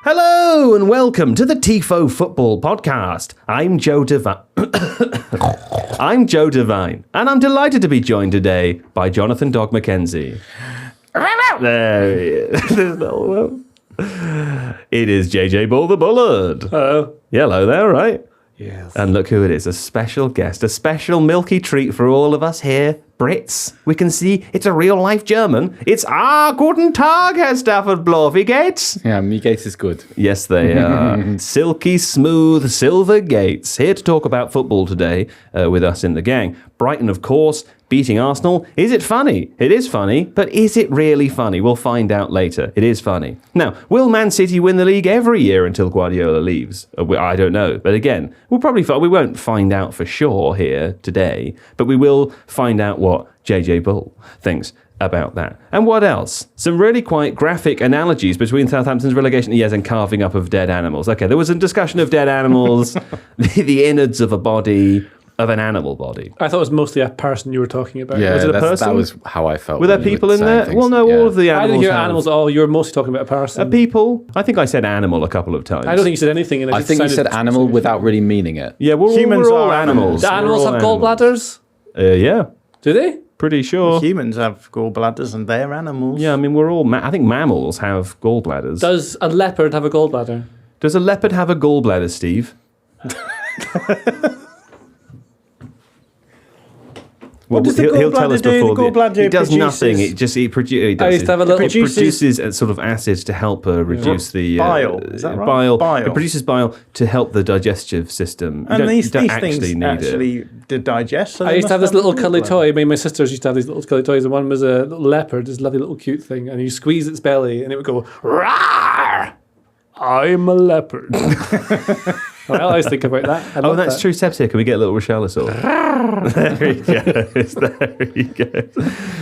Hello and welcome to the Tifo Football Podcast. I'm Joe Devine. And I'm delighted to be joined today by Jonathan Jon Mackenzie. There he is. It is JJ Bull the Bullard. Hello. Hello there, right? Yes. And look who it is, a special guest, a special milky treat for all of us here, Brits. We can see it's a real-life German. It's Guten Tag, Herr Stafford-Bloor. Wie geht's? Yeah, me gates is good. Yes, they are. Silky smooth silver gates. Here to talk about football today with us in the gang. Brighton, of course, beating Arsenal. Is it funny? It is funny, but is it really funny? We'll find out later. It is funny. Now, will Man City win the league every year until Guardiola leaves? I don't know. But again, we won't find out for sure here today, but we will find out what JJ Bull thinks about that. And what else? Some really quite graphic analogies between Southampton's relegation years and carving up of dead animals. Okay, there was a discussion of dead animals, the innards of a body, of an animal body. I thought it was mostly a person you were talking about. Yeah, was it a person? That was how I felt. Were there people in there? Things. Well, no, all of the animals. I didn't hear animals at all. You were mostly talking about a person. People. I think I said animal a couple of times. I don't think you said anything. And I think you said animal without really meaning it. Yeah, Humans we're all are animals. Do animals have gallbladders? Yeah. Do they? Pretty sure. Humans have gallbladders and they're animals. Yeah, I mean, we're all... I think mammals have gallbladders. Does a leopard have a gallbladder? Does a leopard have a gallbladder, Steve? What does the he'll tell us gallbladder do? before. The gallbladder it does produces- nothing. It just I used to have a little... It produces a sort of acid to help reduce the bile. Is that right? Bile. Bile. It produces bile to help the digestive system. And these you don't things actually need actually it. did digest. So I they used to have must this little a cuddly gallbladder. toy. I mean, my sisters used to have these little cuddly toys, and one was a little leopard, this lovely little cute thing, and you squeeze its belly, and it would go, "Rawr! I'm a leopard." Well, I always think about that. I love That's that. true. Seb's here. Can we get a little Richarlison? There he goes. There he goes.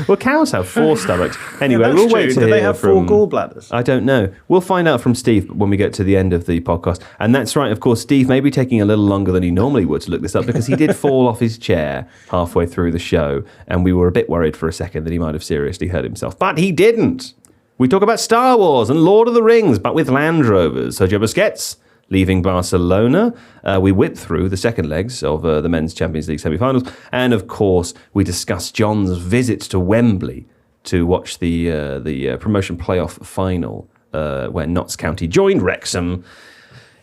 Well, cows have 4 stomachs. Anyway, That's we'll true. wait to Do they hear have from... 4 gallbladders? I don't know. We'll find out from Steve when we get to the end of the podcast. And that's right, of course, Steve may be taking a little longer than he normally would to look this up because he did fall off his chair halfway through the show, and we were a bit worried for a second that he might have seriously hurt himself. But he didn't. We talk about Star Wars and Lord of the Rings, but with Land Rovers. Sergio Busquets leaving Barcelona. We whip through the second legs of the Men's Champions League semi-finals. And, of course, we discuss John's visit to Wembley to watch the promotion playoff final where Notts County joined Wrexham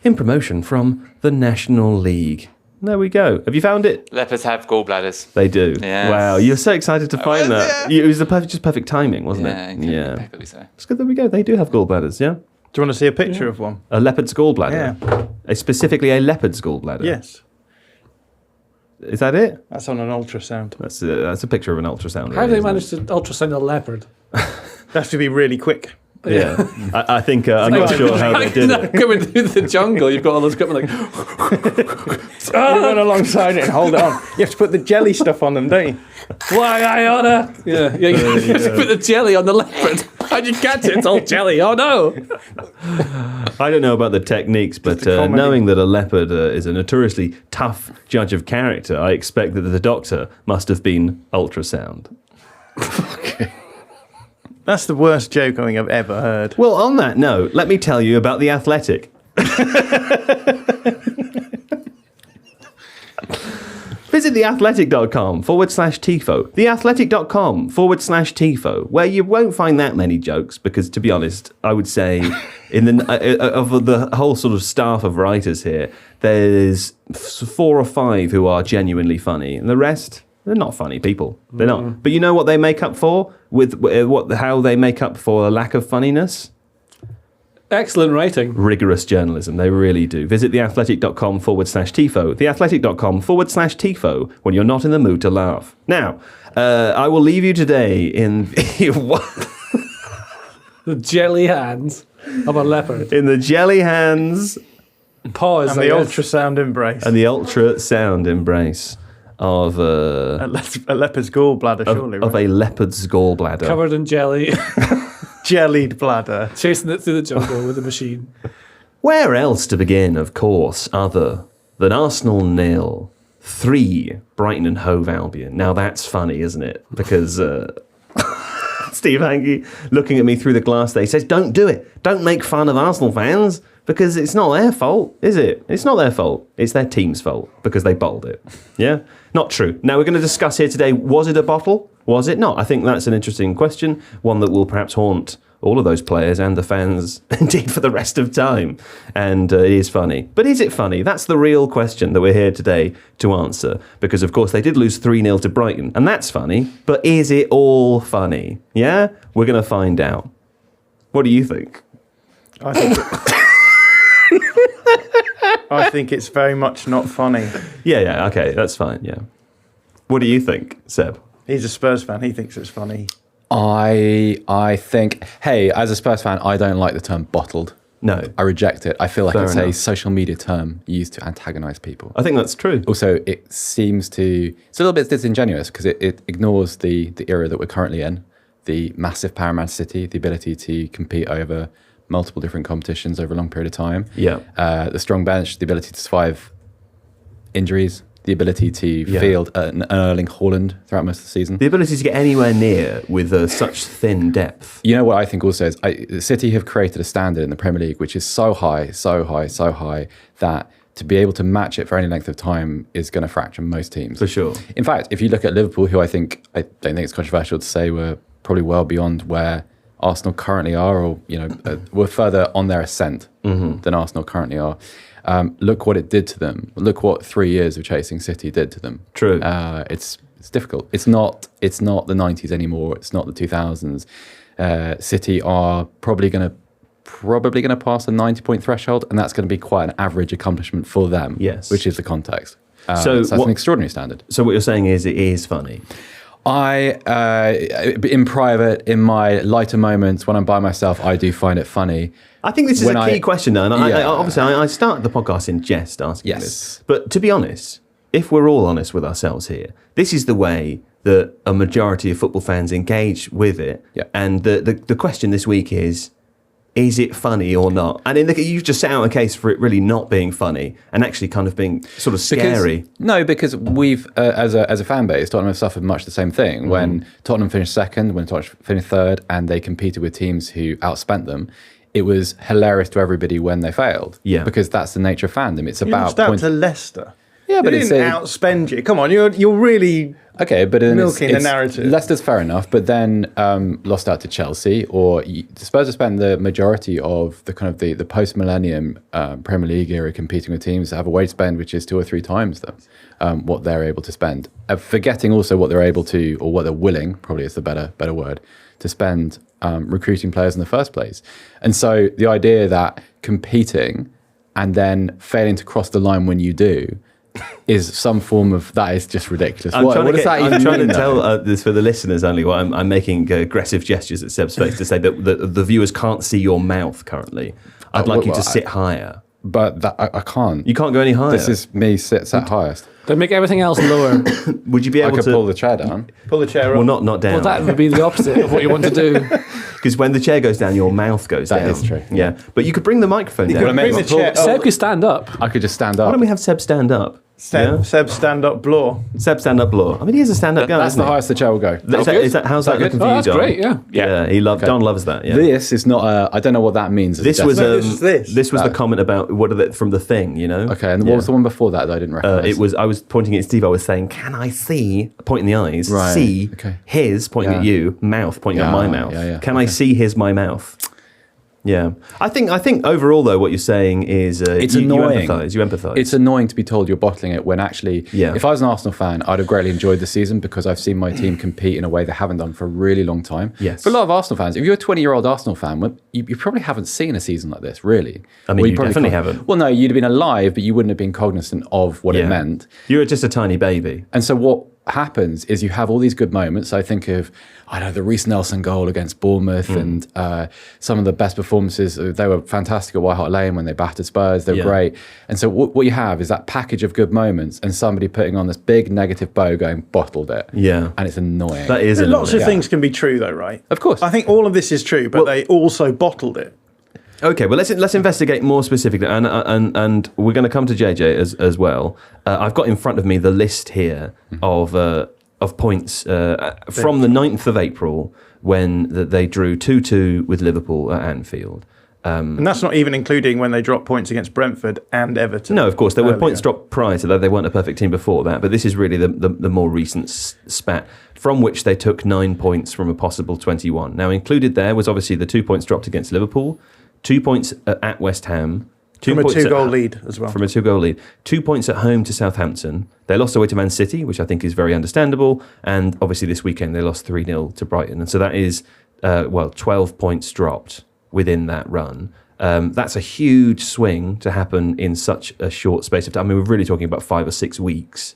in promotion from the National League. There we go. Have you found it? Leopards have gallbladders. They do. Yes. Wow, you're so excited to find that. It was just perfect timing, wasn't Yeah, it? Yeah. impeccably so. It's good. There we go. They do have gallbladders, yeah? Do you want to see a picture of one? A leopard's gallbladder? Yeah. Specifically a leopard's gallbladder? Yes. Is that it? That's on an ultrasound. That's a picture of an ultrasound. How really, do they isn't manage to ultrasound a leopard? They have to be really quick. it? Yeah. I think, I'm not sure how they did it. Coming through the jungle, you've got all those equipment like... You run alongside it and hold it on. You have to put the jelly stuff on them, don't you? Why, Iona? Yeah, you have to put the jelly on the leopard. How'd you catch it? It's all jelly. Oh, no. I don't know about the techniques, but comedy. knowing that a leopard is a notoriously tough judge of character, I expect that the doctor must have been ultrasound. That's the worst joke I think I've ever heard. Well, on that note, let me tell you about The Athletic. Visit theathletic.com/Tifo. Theathletic.com/Tifo, where you won't find that many jokes because, to be honest, I would say in the of the whole sort of staff of writers here, there's 4 or 5 who are genuinely funny, and the rest, they're not funny people. They're not. But you know what they make up for? How they make up for a lack of funniness? Excellent writing. Rigorous journalism, they really do. Visit theathletic.com/Tifo. Theathletic.com/Tifo when you're not in the mood to laugh. Now, I will leave you today in The jelly hands of a leopard. in the jelly hands Paws. And the ultrasound embrace. and the ultrasound embrace of a leopard's gallbladder, surely. of right? a leopard's gallbladder. Covered in jelly. Jellied bladder. Chasing it through the jungle with a machine. Where else to begin, of course, other than Arsenal 0-3, Brighton and Hove Albion. Now that's funny, isn't it? Because Steve Hankey looking at me through the glass there. He says, don't do it. Don't make fun of Arsenal fans because it's not their fault, is it? It's not their fault. It's their team's fault because they bowled it. Yeah? Not true. Now, we're going to discuss here today, was it a bottle? Was it not? I think that's an interesting question, one that will perhaps haunt all of those players and the fans, indeed, for the rest of time. And it is funny. But is it funny? That's the real question that we're here today to answer. Because, of course, they did lose 3-0 to Brighton. And that's funny. But is it all funny? Yeah? We're going to find out. What do you think? I think it's very much not funny. Yeah, okay, that's fine, yeah. What do you think, Seb? He's a Spurs fan. He thinks it's funny. I think, hey, as a Spurs fan, I don't like the term bottled. No. I reject it. I feel like Fair it's enough. a social media term used to antagonize people. I think that's true. Also, it's a little bit disingenuous because it ignores the era that we're currently in, the massive power of Man City, the ability to compete over multiple different competitions over a long period of time. Yeah. The strong bench, the ability to survive injuries, the ability to field an Erling Haaland throughout most of the season. The ability to get anywhere near with such thin depth. You know what I think also is City have created a standard in the Premier League which is so high that to be able to match it for any length of time is going to fracture most teams. For sure. In fact, if you look at Liverpool, who I don't think it's controversial to say we're probably well beyond where Arsenal currently are, or we're further on their ascent than Arsenal currently are. Look what it did to them. Look what 3 years of chasing City did to them. True. It's difficult. It's not the 90s anymore. It's not the 2000s. City are probably going to pass a 90-point threshold, and that's going to be quite an average accomplishment for them. Yes. Which is the context. So that's an extraordinary standard. So what you're saying is it is funny. In private, in my lighter moments, when I'm by myself, I do find it funny. I think this is a key question, though. And I started the podcast in jest asking Yes. this. But to be honest, if we're all honest with ourselves here, this is the way that a majority of football fans engage with it. Yeah. And the question this week is it funny or not? And you've just set out a case for it really not being funny and actually kind of being sort of scary. Because we've, as a fan base, Tottenham have suffered much the same thing. When Tottenham finished second, when Tottenham finished third, and they competed with teams who outspent them, it was hilarious to everybody when they failed. Yeah. Because that's the nature of fandom. It's about... You lost out to Leicester. Yeah, but they it's didn't outspend you. Come on, you're really... Okay, but milking the narrative. Leicester's fair enough, but then lost out to Chelsea, or Spurs have spent the majority of the kind of the post-millennium Premier League era competing with teams that have a wage spend which is 2 or 3 times what they're able to spend. Forgetting also what they're able to, or what they're willing, probably is the better word, to spend recruiting players in the first place. And so the idea that competing and then failing to cross the line when you do is some form of, that is just ridiculous. I'm what does that even I'm trying mean, to though? tell this for the listeners only. I'm making aggressive gestures at Seb's face to say that the viewers can't see your mouth currently. I'd like you to sit higher. But that, I can't. You can't go any higher. This is me sits at highest. They make everything else lower. Would you be able I could to pull the chair down? Pull the chair up. Well, not down. Well, that would be the opposite of what you want to do. Because when the chair goes down, your mouth goes down. That is true. Yeah. But you could bring the microphone down. could Bring the chair Seb up. could stand up. I could just stand Why up. don't we have Seb stand up? Seb stand-up-Bloor. Seb stand-up-Bloor. I mean, he is a stand-up guy, That's isn't the he? highest the chair will go. How's that looking for Oh, you, that's John? great, yeah. Yeah, Don loves that. Yeah. This is not I don't know what that means. as a This was definition. this the comment about from the thing, you know. Okay, and what was the one before that I didn't recognise? I was pointing at Steve. I was saying, "Can I see?" Pointing the eyes. Right, See okay. his pointing at you. Mouth pointing at my mouth. yeah, Can I see his my mouth? Yeah, I think overall though, what you're saying is it's you annoying. You empathise. It's annoying to be told you're bottling it when actually, if I was an Arsenal fan, I'd have greatly enjoyed the season because I've seen my team compete in a way they haven't done for a really long time. Yes. For a lot of Arsenal fans, if you're a 20-year-old Arsenal fan, well, you probably haven't seen a season like this, really. I mean, Or you probably definitely can't- haven't. Well, no, you'd have been alive, but you wouldn't have been cognizant of what it meant. You were just a tiny baby. And so what happens is you have all these good moments. I think of, the Reece Nelson goal against Bournemouth and some of the best performances. They were fantastic at White Hart Lane when they battered Spurs. They were great. And so what you have is that package of good moments and somebody putting on this big negative bow going, bottled it. Yeah. And it's annoying. That is annoying. Lots of things can be true, though, right? Of course. I think all of this is true, but they also bottled it. Okay, well let's investigate more specifically, and we're going to come to JJ as well. I've got in front of me the list here of points from the 9th of April when they drew 2-2 with Liverpool at Anfield. And that's not even including when they dropped points against Brentford and Everton. No, of course, there were points dropped prior to that. They weren't a perfect team before that, but this is really the more recent spat, from which they took 9 points from a possible 21. Now, included there was obviously the 2 points dropped against Liverpool, 2 points at West Ham, from a 2-goal lead as well. From a 2-goal lead. 2 points at home to Southampton. They lost away to Man City, which I think is very understandable. And obviously this weekend they lost 3-0 to Brighton. And so that is, 12 points dropped within that run. That's a huge swing to happen in such a short space of time. I mean, we're really talking about 5 or 6 weeks.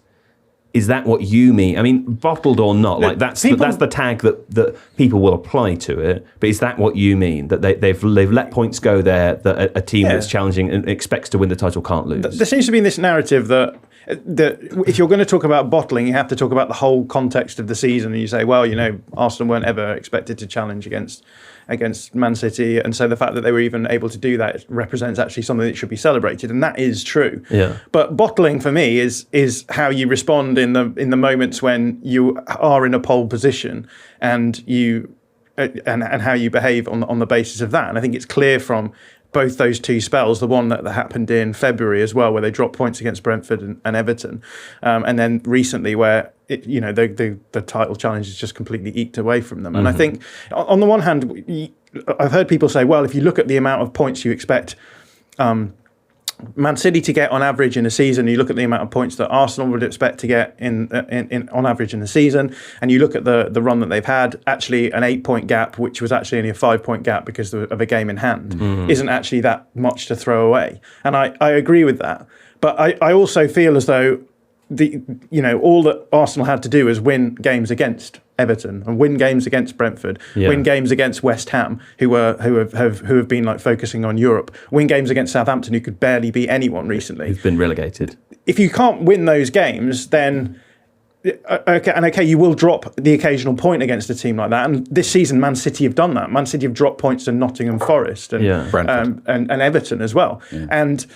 Is that what you mean? I mean, bottled or not, like that's the tag that people will apply to it. But is that what you mean? That they've let points go there that a team that's challenging and expects to win the title can't lose? There seems to be this narrative that if you're going to talk about bottling, you have to talk about the whole context of the season. And you say, well, Arsenal weren't ever expected to challenge against Man City, and so the fact that they were even able to do that represents actually something that should be celebrated, and that is true. Yeah. But bottling for me is how you respond in the moments when you are in a pole position, and and how you behave on the basis of that. And I think it's clear from both those two spells, the one that happened in February as well, where they dropped points against Brentford and Everton, and then recently where the title challenge is just completely eked away from them. And I think on the one hand, I've heard people say, well, if you look at the amount of points you expect Man City to get on average in a season, you look at the amount of points that Arsenal would expect to get in on average in a season, and you look at the run that they've had, actually an 8-point gap, which was actually only a 5-point gap because of a game in hand, isn't actually that much to throw away. And I agree with that. But I also feel as though all that Arsenal had to do was win games against Everton and win games against Brentford, win games against West Ham, who have been like focusing on Europe, win games against Southampton, who could barely beat anyone recently, who've been relegated. If you can't win those games, then you will drop the occasional point against a team like that. And this season, Man City have done that. Man City have dropped points to Nottingham Forest and Everton as well. Yeah. And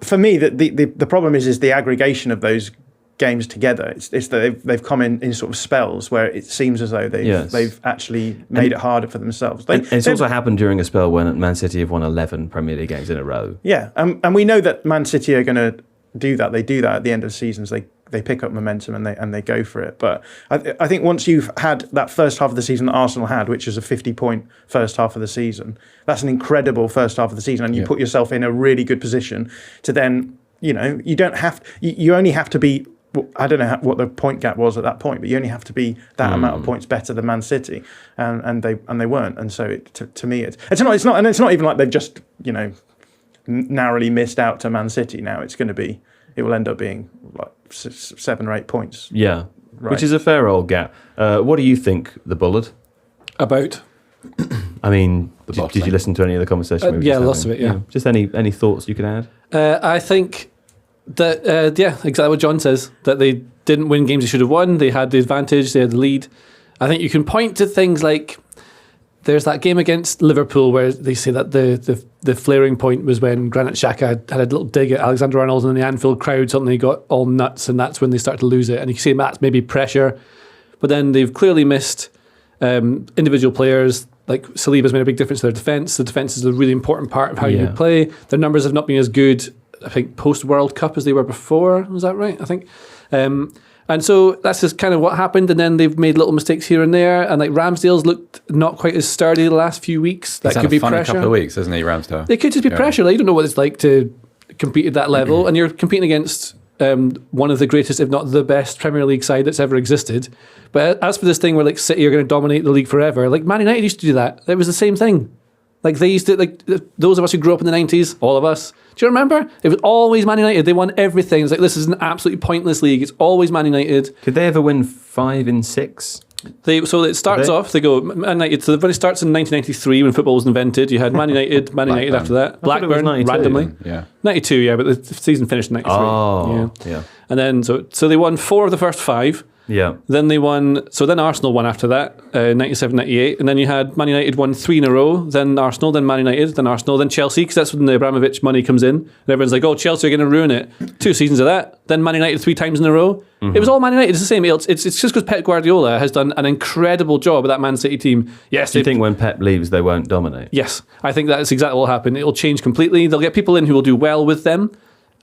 for me, the problem is the aggregation of those games together. It's that they've come in sort of spells where it seems as though they've actually made it harder for themselves. It's also happened during a spell when Man City have won 11 Premier League games in a row. Yeah, and we know that Man City are going to do that. They do that at the end of seasons. They pick up momentum and they go for it. But I think once you've had that first half of the season that Arsenal had, which is a 50-point first half of the season, that's an incredible first half of the season, and you put yourself in a really good position to then, you only have to be, I don't know what the point gap was at that point, but you only have to be that amount of points better than Man City, and they weren't. And so to me, it's not even like they've just narrowly missed out to Man City. Now it will end up being like 7 or 8 points. Yeah, right. Which is a fair old gap. What do you think, the Bullard? About? I mean, did you listen to any of the conversation? Yeah, lots of it, yeah. Just any thoughts you could add? I think that, exactly what John says, that they didn't win games they should have won. They had the advantage, they had the lead. I think you can point to things like there's that game against Liverpool where they say that the flaring point was when Granit Xhaka had a little dig at Alexander-Arnold, and the Anfield crowd suddenly got all nuts, and that's when they started to lose it. And you can see that's maybe pressure. But then they've clearly missed individual players. Like Saliba's made a big difference to their defence. The defence is a really important part of how you play. Their numbers have not been as good, I think, post-World Cup as they were before. Was that right? I think. And so that's just kind of what happened. And then they've made little mistakes here and there. And like Ramsdale's looked not quite as sturdy the last few weeks. That could be pressure. He's had a funny couple of weeks, hasn't he, Ramsdale? It could just be pressure. Like, you don't know what it's like to compete at that level. And you're competing against one of the greatest, if not the best, Premier League side that's ever existed. But as for this thing where like City are going to dominate the league forever, like Man United used to do that. It was the same thing. Like they used to, like those of us who grew up in the 90s, all of us. Do you remember? It was always Man United. They won everything. It's like, this is an absolutely pointless league. It's always Man United. Could they ever win 5 in 6? So it starts off, they go, Man United, so when it starts in 1993 when football was invented, you had Man United, Man United after that, Blackburn, randomly. Yeah. 92, yeah, but the season finished in 93. Oh, yeah. And then, so they won 4 of the first 5, Yeah. Then they won. So then Arsenal won after that, 97, 98. And then you had Man United won 3 in a row. Then Arsenal, then Man United, then Arsenal, then Chelsea, because that's when the Abramovich money comes in. And everyone's like, oh, Chelsea are going to ruin it. 2 seasons of that. Then Man United 3 times in a row. It was all Man United. It's the same. It's just because Pep Guardiola has done an incredible job with that Man City team. Yes. Do you think when Pep leaves, they won't dominate? Yes. I think that's exactly what will happen. It'll change completely. They'll get people in who will do well with them.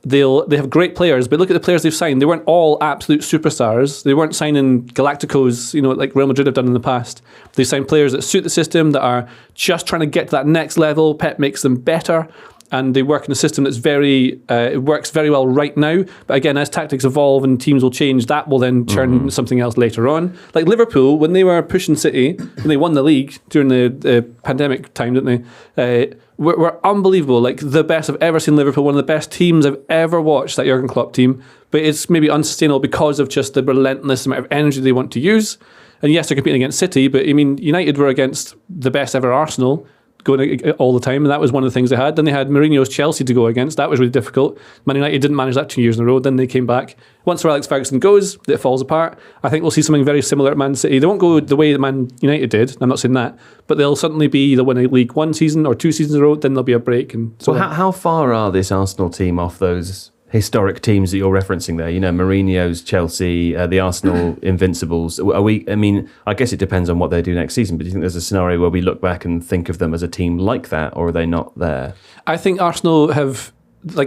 They have great players, but look at the players they've signed. They weren't all absolute superstars. They weren't signing Galacticos, like Real Madrid have done in the past. They signed players that suit the system, that are just trying to get to that next level. Pep makes them better, and they work in a system that's it works very well right now. But again, as tactics evolve and teams will change, that will then turn into something else later on. Like Liverpool, when they were pushing City, when they won the league during the pandemic time, didn't they? Were unbelievable, like the best I've ever seen Liverpool, one of the best teams I've ever watched, that Jurgen Klopp team. But it's maybe unsustainable because of just the relentless amount of energy they want to use. And yes, they're competing against City, but I mean, United were against the best ever Arsenal going all the time, and that was one of the things they had. Then they had Mourinho's Chelsea to go against. That was really difficult. Man United didn't manage that 2 years in a row. Then they came back. Once Sir Alex Ferguson goes, it falls apart. I think we'll see something very similar at Man City. They won't go the way that Man United did. I'm not saying that, but they'll suddenly be either win a league 1 season or 2 seasons in a row. Then there'll be a break. And so how far are this Arsenal team off those historic teams that you're referencing there? Mourinho's Chelsea, the Arsenal Invincibles. I guess it depends on what they do next season, but do you think there's a scenario where we look back and think of them as a team like that, or are they not there? I think Arsenal have, I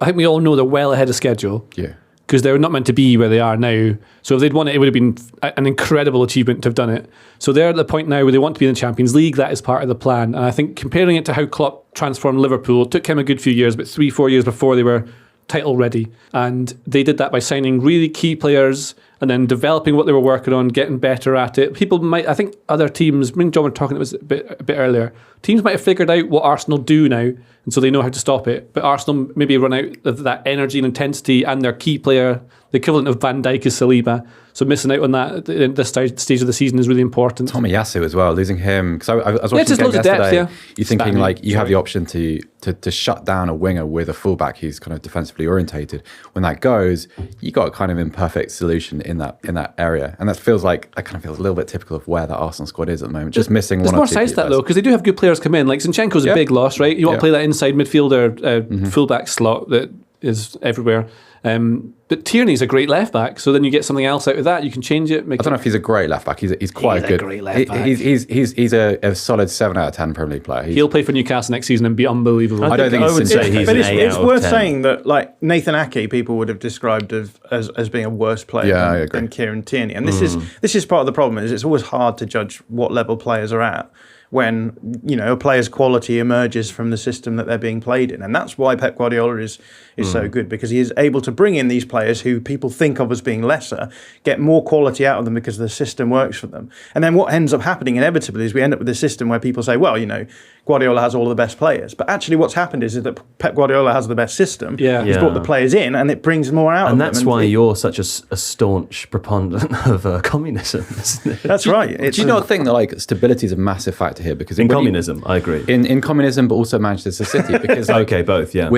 think we all know they're well ahead of schedule. Yeah. Because they're not meant to be where they are now. So if they'd won it, it would have been an incredible achievement to have done it. So they're at the point now where they want to be in the Champions League. That is part of the plan. And I think comparing it to how Klopp transformed Liverpool, it took him a good few years, but 3-4 years before they were title ready, and they did that by signing really key players and then developing what they were working on, getting better at it. I think other teams, me and John were talking, it was a bit earlier, teams might have figured out what Arsenal do now, and so they know how to stop it, but Arsenal maybe run out of that energy and intensity, and their key player, the equivalent of Van Dijk, is Saliba. So missing out on that at this stage of the season is really important. Tomiyasu as well, losing him, because I was watching just the game loads yesterday. of depth, You're thinking you have the option to shut down a winger with a fullback who's kind of defensively orientated. When that goes, you got a kind of imperfect solution in that area, and that feels a little bit typical of where that Arsenal squad is at the moment. Just missing one or two. There's more size to that though, because they do have good players come in. Like Zinchenko's a big loss, right? You want to play that inside midfielder, fullback slot that is everywhere. But Tierney's a great left back, so then you get something else out of that. You can change it. I don't know if he's a great left back. He's quite good. A great left back. He's a solid 7 out of 10 Premier League player. He'll play for Newcastle next season and be unbelievable. I would say he's but an 8 it's out of worth 10. saying that Nathan Ake, people would have described as being a worse player than Kieran Tierney, and this is part of the problem. Is it's always hard to judge what level players are at when a player's quality emerges from the system that they're being played in, and that's why Pep Guardiola is so good, because he is able to bring in these players who people think of as being lesser, get more quality out of them because the system works for them. And then what ends up happening inevitably is we end up with a system where people say, well, Guardiola has all of the best players, but actually what's happened is that Pep Guardiola has the best system. He's brought the players in, and it brings more out of them. And that's why you're such a staunch proponent of communism, isn't it? That's right. Do you not think that stability is a massive factor here? Because in communism, I agree. In communism, but also Manchester City, because okay, both, yeah.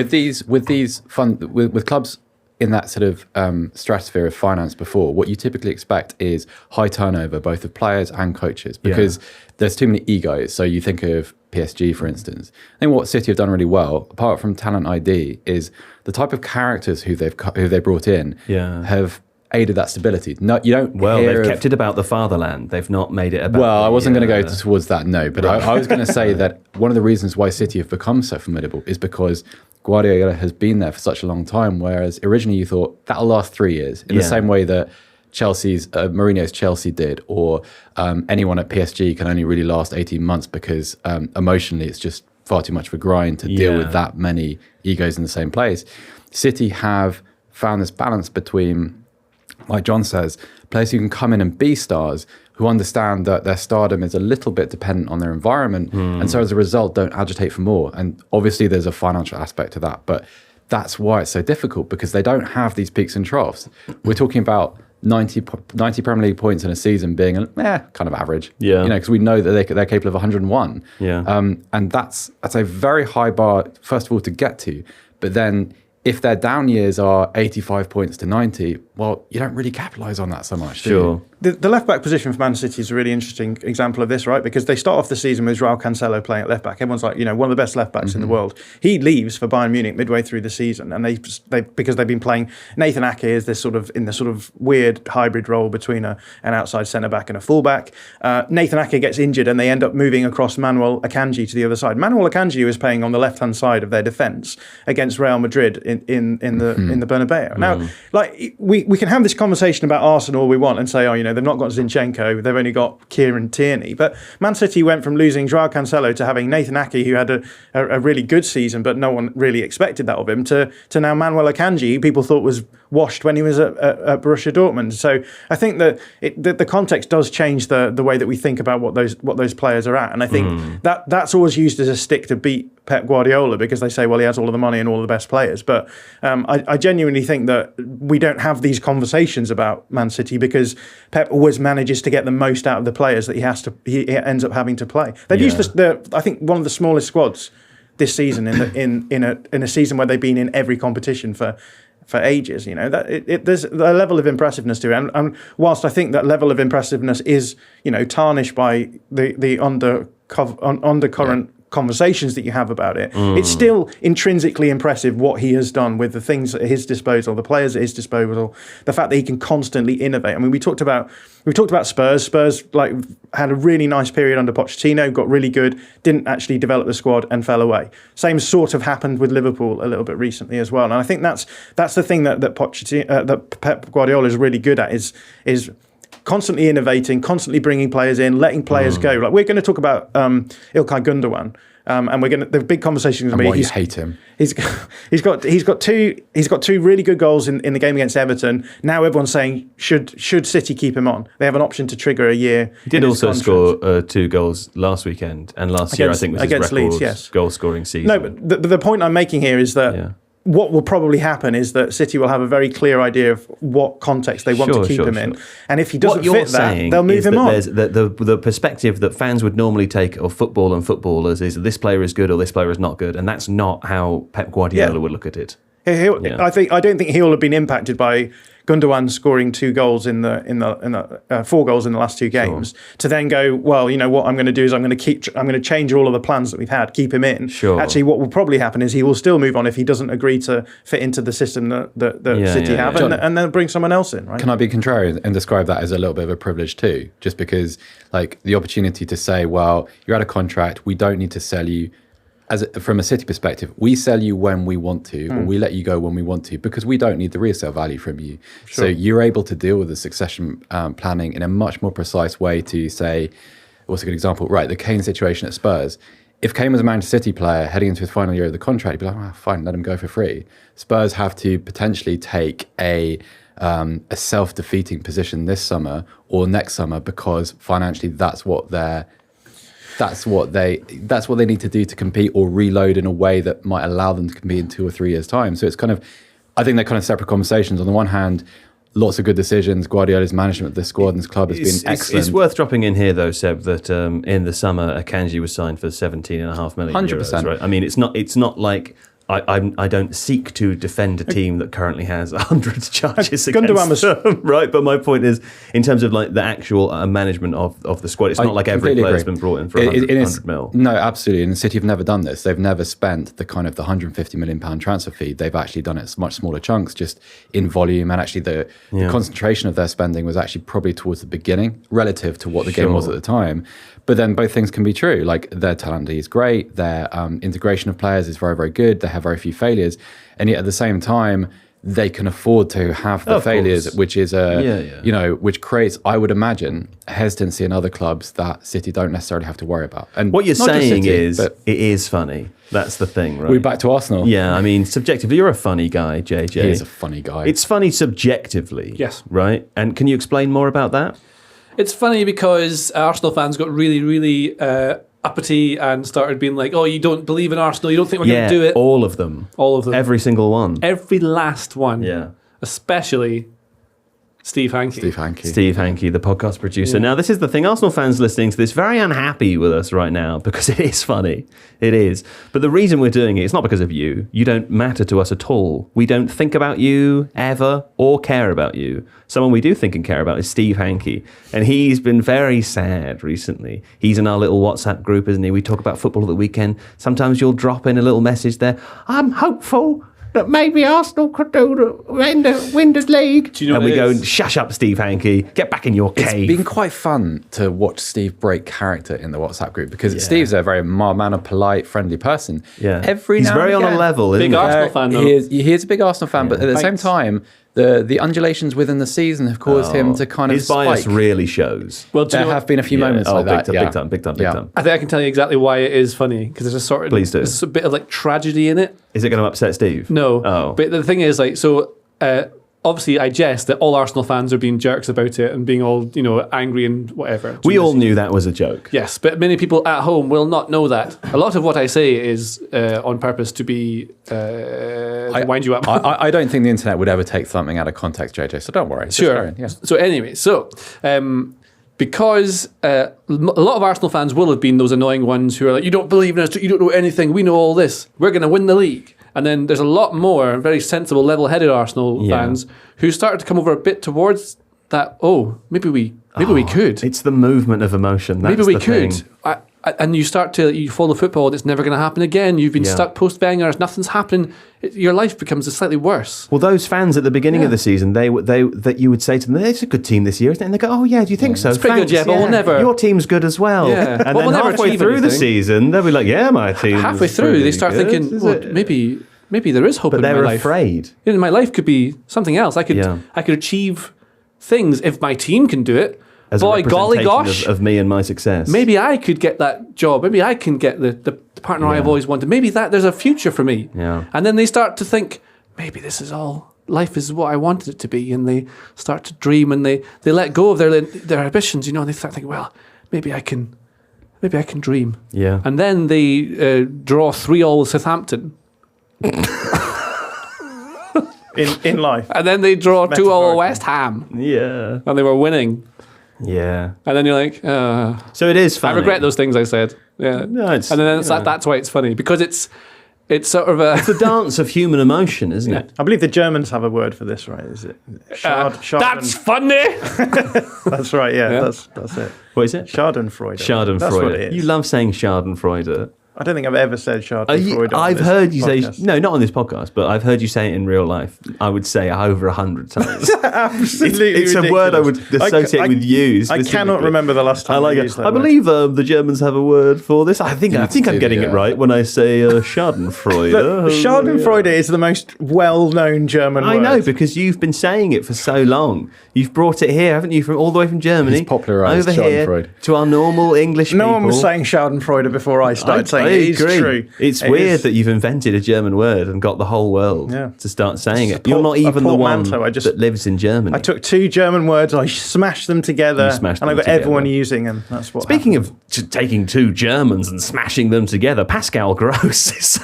With clubs in that sort of stratosphere of finance before, what you typically expect is high turnover, both of players and coaches, because there's too many egos. So you think of PSG, for instance. I think what City have done really well, apart from talent ID, is the type of characters who they brought in have aided that stability. No, you don't. Well, they've kept it about the fatherland. They've not made it about. Well, I wasn't going to go towards that. No, but I was going to say that one of the reasons why City have become so formidable is because Guardiola has been there for such a long time, whereas originally you thought that'll last 3 years, in the same way that Mourinho's Chelsea did, or anyone at PSG can only really last 18 months because emotionally it's just far too much of a grind to deal with that many egos in the same place. City have found this balance between, like John says, players who can come in and be stars, who understand that their stardom is a little bit dependent on their environment, and so as a result don't agitate for more. And obviously there's a financial aspect to that, but that's why it's so difficult, because they don't have these peaks and troughs. We're talking about 90 Premier League points in a season being kind of average, because we know that they're capable of 101, and that's a very high bar, first of all, to get to, but then if their down years are 85 points to 90, well, you don't really capitalise on that so much. Sure. The left-back position for Man City is a really interesting example of this, right? Because they start off the season with João Cancelo playing at left-back. Everyone's like, one of the best left-backs in the world. He leaves for Bayern Munich midway through the season, and they because they've been playing Nathan Ake is this sort of weird hybrid role between an outside centre-back and a full-back. Nathan Ake gets injured, and they end up moving across Manuel Akanji to the other side. Manuel Akanji was playing on the left-hand side of their defence against Real Madrid in the Bernabeu. Now, like we can have this conversation about Arsenal all we want and say, they've not got Zinchenko, they've only got Kieran Tierney. But Man City went from losing João Cancelo to having Nathan Ake, who had a really good season, but no one really expected that of him, to now Manuel Akanji, who people thought was washed when he was at Borussia Dortmund. So I think that the context does change the way that we think about what those players are at. And I think that's always used as a stick to beat Pep Guardiola, because they say, well, he has all of the money and all of the best players. But I genuinely think that we don't have these conversations about Man City because Pep always manages to get the most out of the players that he ends up having to play. They've used I think one of the smallest squads this season in a season where they've been in every competition for ages. There's a level of impressiveness to it, and whilst I think that level of impressiveness is tarnished by the undercurrent conversations that you have about it, it's still intrinsically impressive what he has done with the things at his disposal, the players at his disposal, the fact that he can constantly innovate. I mean, we talked about Spurs. Spurs had a really nice period under Pochettino, got really good, didn't actually develop the squad and fell away. Same sort of happened with Liverpool a little bit recently as well. And I think that's the thing that Pep Guardiola is really good at is constantly innovating, constantly bringing players in, letting players go. Like, we're going to talk about İlkay Gündoğan, and the big conversation is going to be why you hate him. He's got two really good goals in the game against Everton. Now everyone's saying should City keep him on? They have an option to trigger a year. He did also score 2 goals last weekend, and last year I think was his record Leeds, goal scoring season. No, but the point I'm making here is that. What will probably happen is that City will have a very clear idea of what context they want to keep him in. And if he doesn't fit that, they'll move him on. There's the perspective that fans would normally take of football and footballers is this player is good or this player is not good. And that's not how Pep Guardiola would look at it. I don't think he'll have been impacted by Gündoğan scoring 2 goals in the 4 goals in the last 2 games to then go, well, you know what I'm going to do is I'm going to change all of the plans that we've had, keep him in. Sure. Actually, what will probably happen is he will still move on if he doesn't agree to fit into the system that City have, John, and then bring someone else in. Right? Can I be contrarian and describe that as a little bit of a privilege too? Just because, like, the opportunity to say, well, you're out of contract, we don't need to sell you. From a City perspective, we sell you when we want to, or we let you go when we want to, because we don't need the resale value from you. Sure. So you're able to deal with the succession planning in a much more precise way to say, what's a good example? Right, the Kane situation at Spurs. If Kane was a Manchester City player heading into his final year of the contract, you'd be like, fine, let him go for free. Spurs have to potentially take a self-defeating position this summer or next summer because financially that's what they need to do to compete or reload in a way that might allow them to compete in 2 or 3 years' time. So it's I think they're kind of separate conversations. On the one hand, lots of good decisions. Guardiola's management of the squad and his club has been excellent. It's worth dropping in here, though, Seb, that in the summer, Akanji was signed for 17.5 million 100%. Euros, right? I mean, it's not like I don't seek to defend a team that currently has 100 charges against them, right? But my point is, in terms of like the actual management of the squad, it's not like every player's been brought in for 100 mil. No, absolutely. And City have never done this. They've never spent the kind of the £150 million transfer fee. They've actually done it in much smaller chunks, just in volume. And actually the concentration of their spending was actually probably towards the beginning relative to what the game was at the time. But then both things can be true. Like, their talent is great, their integration of players is very, very good. They have very few failures, and yet at the same time, they can afford to have the failures, which is which creates, I would imagine, hesitancy in other clubs that City don't necessarily have to worry about. And what you're saying is, it is funny. That's the thing, right? We're back to Arsenal. Yeah, I mean, subjectively, you're a funny guy, JJ. He is a funny guy. It's funny subjectively, yes, right? And can you explain more about that? It's funny because Arsenal fans got really, really uppity and started being like, oh, you don't believe in Arsenal, you don't think we're going to do it. All of them. All of them. Every single one. Every last one. Yeah. Especially Steve Hankey. Steve Hankey, the podcast producer. Now, this is the thing. Arsenal fans listening to this very unhappy with us right now because it is funny. It is. But the reason we're doing it's not because of you. You don't matter to us at all. We don't think about you ever or care about you. Someone we do think and care about is Steve Hankey. And he's been very sad recently. He's in our little WhatsApp group, isn't he? We talk about football at the weekend. Sometimes you'll drop in a little message there. I'm hopeful that maybe Arsenal could win the league. Do you know and what we it go, is? shush up, Steve Hankey. Get back in your cave. It's been quite fun to watch Steve break character in the WhatsApp group because Steve's a very mild-mannered, polite, friendly person. Yeah. He's very on a level, isn't Big he? Arsenal fan, though. He is a big Arsenal fan, but at the same time, the undulations within the season have caused him to kind of His bias spike. really shows. Well, do you There know have what? been a few moments like that. Big time. I think I can tell you exactly why it is funny because there's a sort of Please do. there's a bit of like tragedy in it. Is it going to upset Steve? No. Oh. But the thing is, like, so obviously I jest that all Arsenal fans are being jerks about it and being all, angry and whatever. We all knew that was a joke. Yes, but many people at home will not know that. A lot of what I say is on purpose to be to wind you up. I don't think the internet would ever take something out of context, JJ, so don't worry. Just Sure. go in, yeah. So anyway, because a lot of Arsenal fans will have been those annoying ones who are like, you don't believe in us, you don't know anything, we know all this, we're going to win the league. And then there's a lot more very sensible, level-headed Arsenal fans who started to come over a bit towards that, maybe we could. It's the movement of emotion. That's Maybe we the could. thing. And you follow football and it's never going to happen again. You've been stuck post-Wenger, nothing's happening. Your life becomes slightly worse. Well, those fans at the beginning of the season, that you would say to them, it's a good team this year, isn't it? And they go, oh yeah, do you think so? It's pretty good, Thanks, but we'll never... Your team's good as well. Yeah. And Well, then we'll never halfway achieve through the anything. season, they'll be like, yeah, my team. Halfway through, they start thinking, maybe there is hope But in my they're life. afraid. My life could be something else. I could achieve things if my team can do it. As Boy, a golly representation gosh. of me and my success. Maybe I could get that job. Maybe I can get the partner I've always wanted. Maybe there's a future for me. Yeah. And then they start to think, maybe this is all, life is what I wanted it to be. And they start to dream and they let go of their ambitions, and they start thinking, well, maybe I can dream. Yeah. And then they draw 3-3 with Southampton. in life. And then they draw 2-0 Metaphorically. West Ham. Yeah. And they were winning. Yeah. And then you're like, So it is funny. I regret those things I said. Yeah. No, it's, And then that's why it's funny, because it's sort of a... It's the dance of human emotion, isn't it? I believe the Germans have a word for this, right? Is it? that's funny! That's right, yeah. That's it. What is it? Schadenfreude. Schadenfreude. That's what it is. You love saying Schadenfreude. I don't think I've ever said Schadenfreude. on I've this heard you podcast. say, no, not on this podcast, but I've heard you say it in real life. I would say over 100 times. Absolutely It's a word I would associate with you. I cannot specifically. remember the last time I like used it. that I word. believe the Germans have a word for this. I think I'm getting it right when I say Schadenfreude. Look, Schadenfreude is the most well-known German word. I know, because you've been saying it for so long. You've brought it here, haven't you, from all the way from Germany? He's popularised over here Schadenfreude. to our normal English No people. one was saying Schadenfreude before I started saying it. I It is agree. true. It's It weird is. that you've invented a German word and got the whole world to start saying It's it. a You're not even the one portmanteau. that lives in Germany. I took two German words, I smashed them together, You smashed and I them got together. everyone using them. That's what Speaking of taking two Germans and smashing them together, Pascal Gross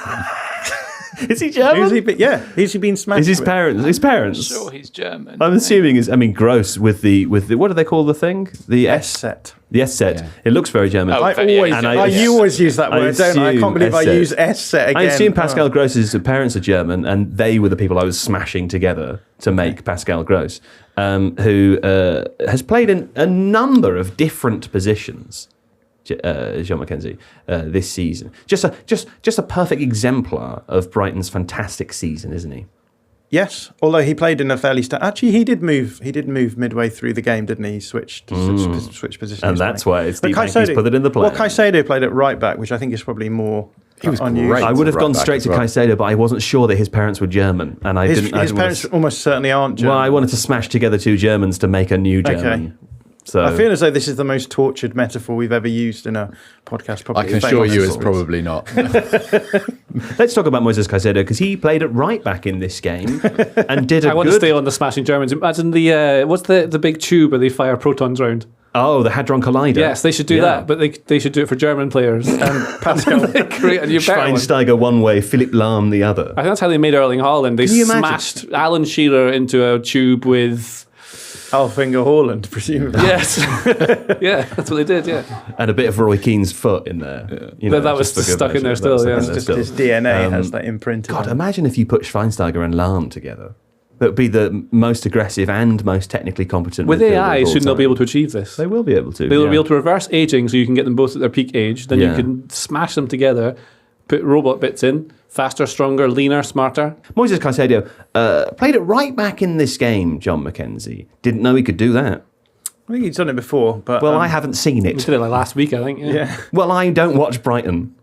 is he German? Who's he been, who's he been smashed Is his with? parents? His parents. Sure, he's German. I'm assuming Gross with the what do they call the thing? The S-set. The S set. It looks very German. Oh, I yeah, always, yeah. you always use that word, don't I? I can't believe I assume use S-set again. I assume Pascal Gross's parents are German, and they were the people I was smashing together to make Pascal Gross, who has played in a number of different positions. Jon Mackenzie this season, just a perfect exemplar of Brighton's fantastic season, isn't he? Yes, although he played in a fairly... Actually, he did move midway through the game, didn't he? He switched positions. And that's why Steve But Hankey's put it in the plan. Well, Caicedo played at right back, which I think is probably more unusual. great. I would have Right gone back straight as to well. Caicedo, but I wasn't sure that his parents were German, and I His didn't. I didn't parents want almost certainly aren't to, German. well, I wanted to smash together two Germans to make a new German. So I feel as though this is the most tortured metaphor we've ever used in a podcast. Probably I can assure you it's Famous. probably not. let's talk about Moises Caicedo, because he played at right back in this game and did a I want to good. stay on the smashing Germans. Imagine the what's the big tube where they fire protons round? Oh, the Hadron Collider. Yes, they should do that, but they should do it for German players. And Pascal. Create a new better one. Schweinsteiger one way, Philipp Lahm the other. I think that's how they made Erling Haaland. They Can you imagine? smashed Alan Shearer into a tube with Alfinger Haaland, presumably. Yes. Yeah, that's what they did, yeah. And a bit of Roy Keane's foot in there. You But that was just for good stuck in measure. there still, That yeah. was stuck in Just there his still. DNA has that imprinted. God, on. imagine if you put Schweinsteiger and Lahm together. That would be the most aggressive and most technically competent. With midfielder AI, of all shouldn't they be time. able to achieve this? They will be able to. They'll yeah. be able to reverse aging so you can get them both at their peak age. Then Yeah. you can smash them together, put robot bits in, faster, stronger, leaner, smarter. Moises Caicedo played it right back in this game, Jon Mackenzie. Didn't know he could do that. I think he's done it before, but Well, I haven't seen We it. did it like last week, I think. yeah. Well, I don't watch Brighton.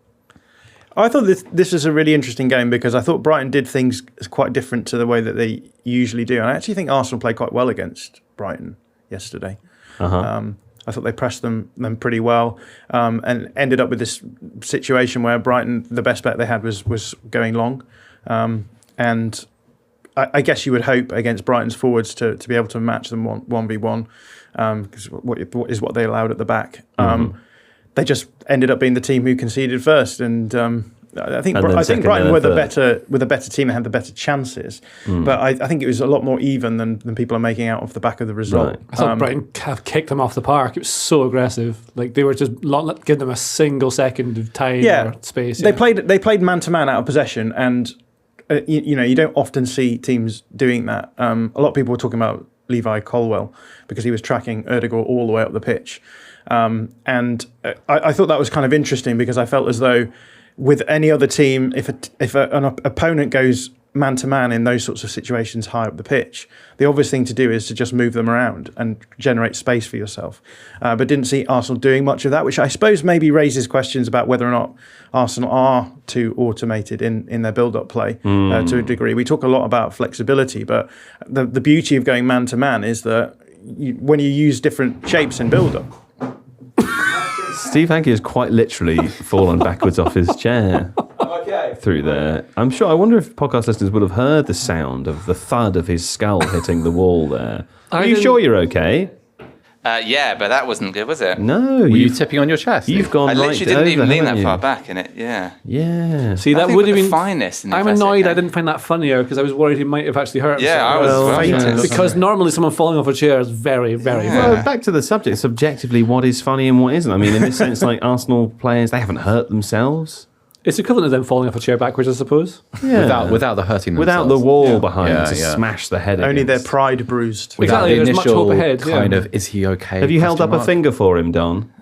I thought this was a really interesting game because I thought Brighton did things quite different to the way that they usually do. And I actually think Arsenal played quite well against Brighton yesterday. I thought they pressed them pretty well and ended up with this situation where Brighton, the best bet they had was going long. And I guess you would hope against Brighton's forwards to be able to match them 1v1 because what they allowed at the back. They just ended up being the team who conceded first, and I think second Brighton and were third. the better team and had the better chances. But I think it was a lot more even than people are making out off the back of the result. Right. I thought Brighton have kicked them off the park. It was so aggressive. Like they were just not giving them a single second of time or space. They played man to man out of possession, and you don't often see teams doing that. A lot of people were talking about Levi Colwill because he was tracking Erdegaard all the way up the pitch. And I thought that was kind of interesting because I felt as though with any other team, if an opponent goes man to man in those sorts of situations high up the pitch, the obvious thing to do is to just move them around and generate space for yourself. But didn't see Arsenal doing much of that, which I suppose maybe raises questions about whether or not Arsenal are too automated in their build-up play to a degree. We talk a lot about flexibility, but the beauty of going man to man is that when you use different shapes in build-up, Steve Hankey has quite literally fallen backwards off his chair through there. I wonder if podcast listeners would have heard the sound of the thud of his skull hitting the wall there. Are you sure you're okay? Yeah, but that wasn't good, was it? No. Were you tipping on your chest? You've gone I right literally didn't over, even lean haven't that you? far back in it. Yeah. Yeah. See, I that think would with have the been fineness in the I'm first annoyed second. I didn't find that funnier because I was worried he might have actually hurt himself. Yeah, I was. Well, well, fainted. Because normally someone falling off a chair is very, very Yeah. funny. Well, back to the subject. Subjectively, what is funny and what isn't? I mean, in this sense, like Arsenal players, they haven't hurt themselves. It's equivalent to them falling off a chair backwards, I suppose. Yeah. Without the hurting themselves. Without the wall behind Yeah, to yeah. smash the head only their against. pride bruised. Without Exactly, the there's much initial hope ahead, yeah. kind of, is he okay? Have you held up a finger for him, Don?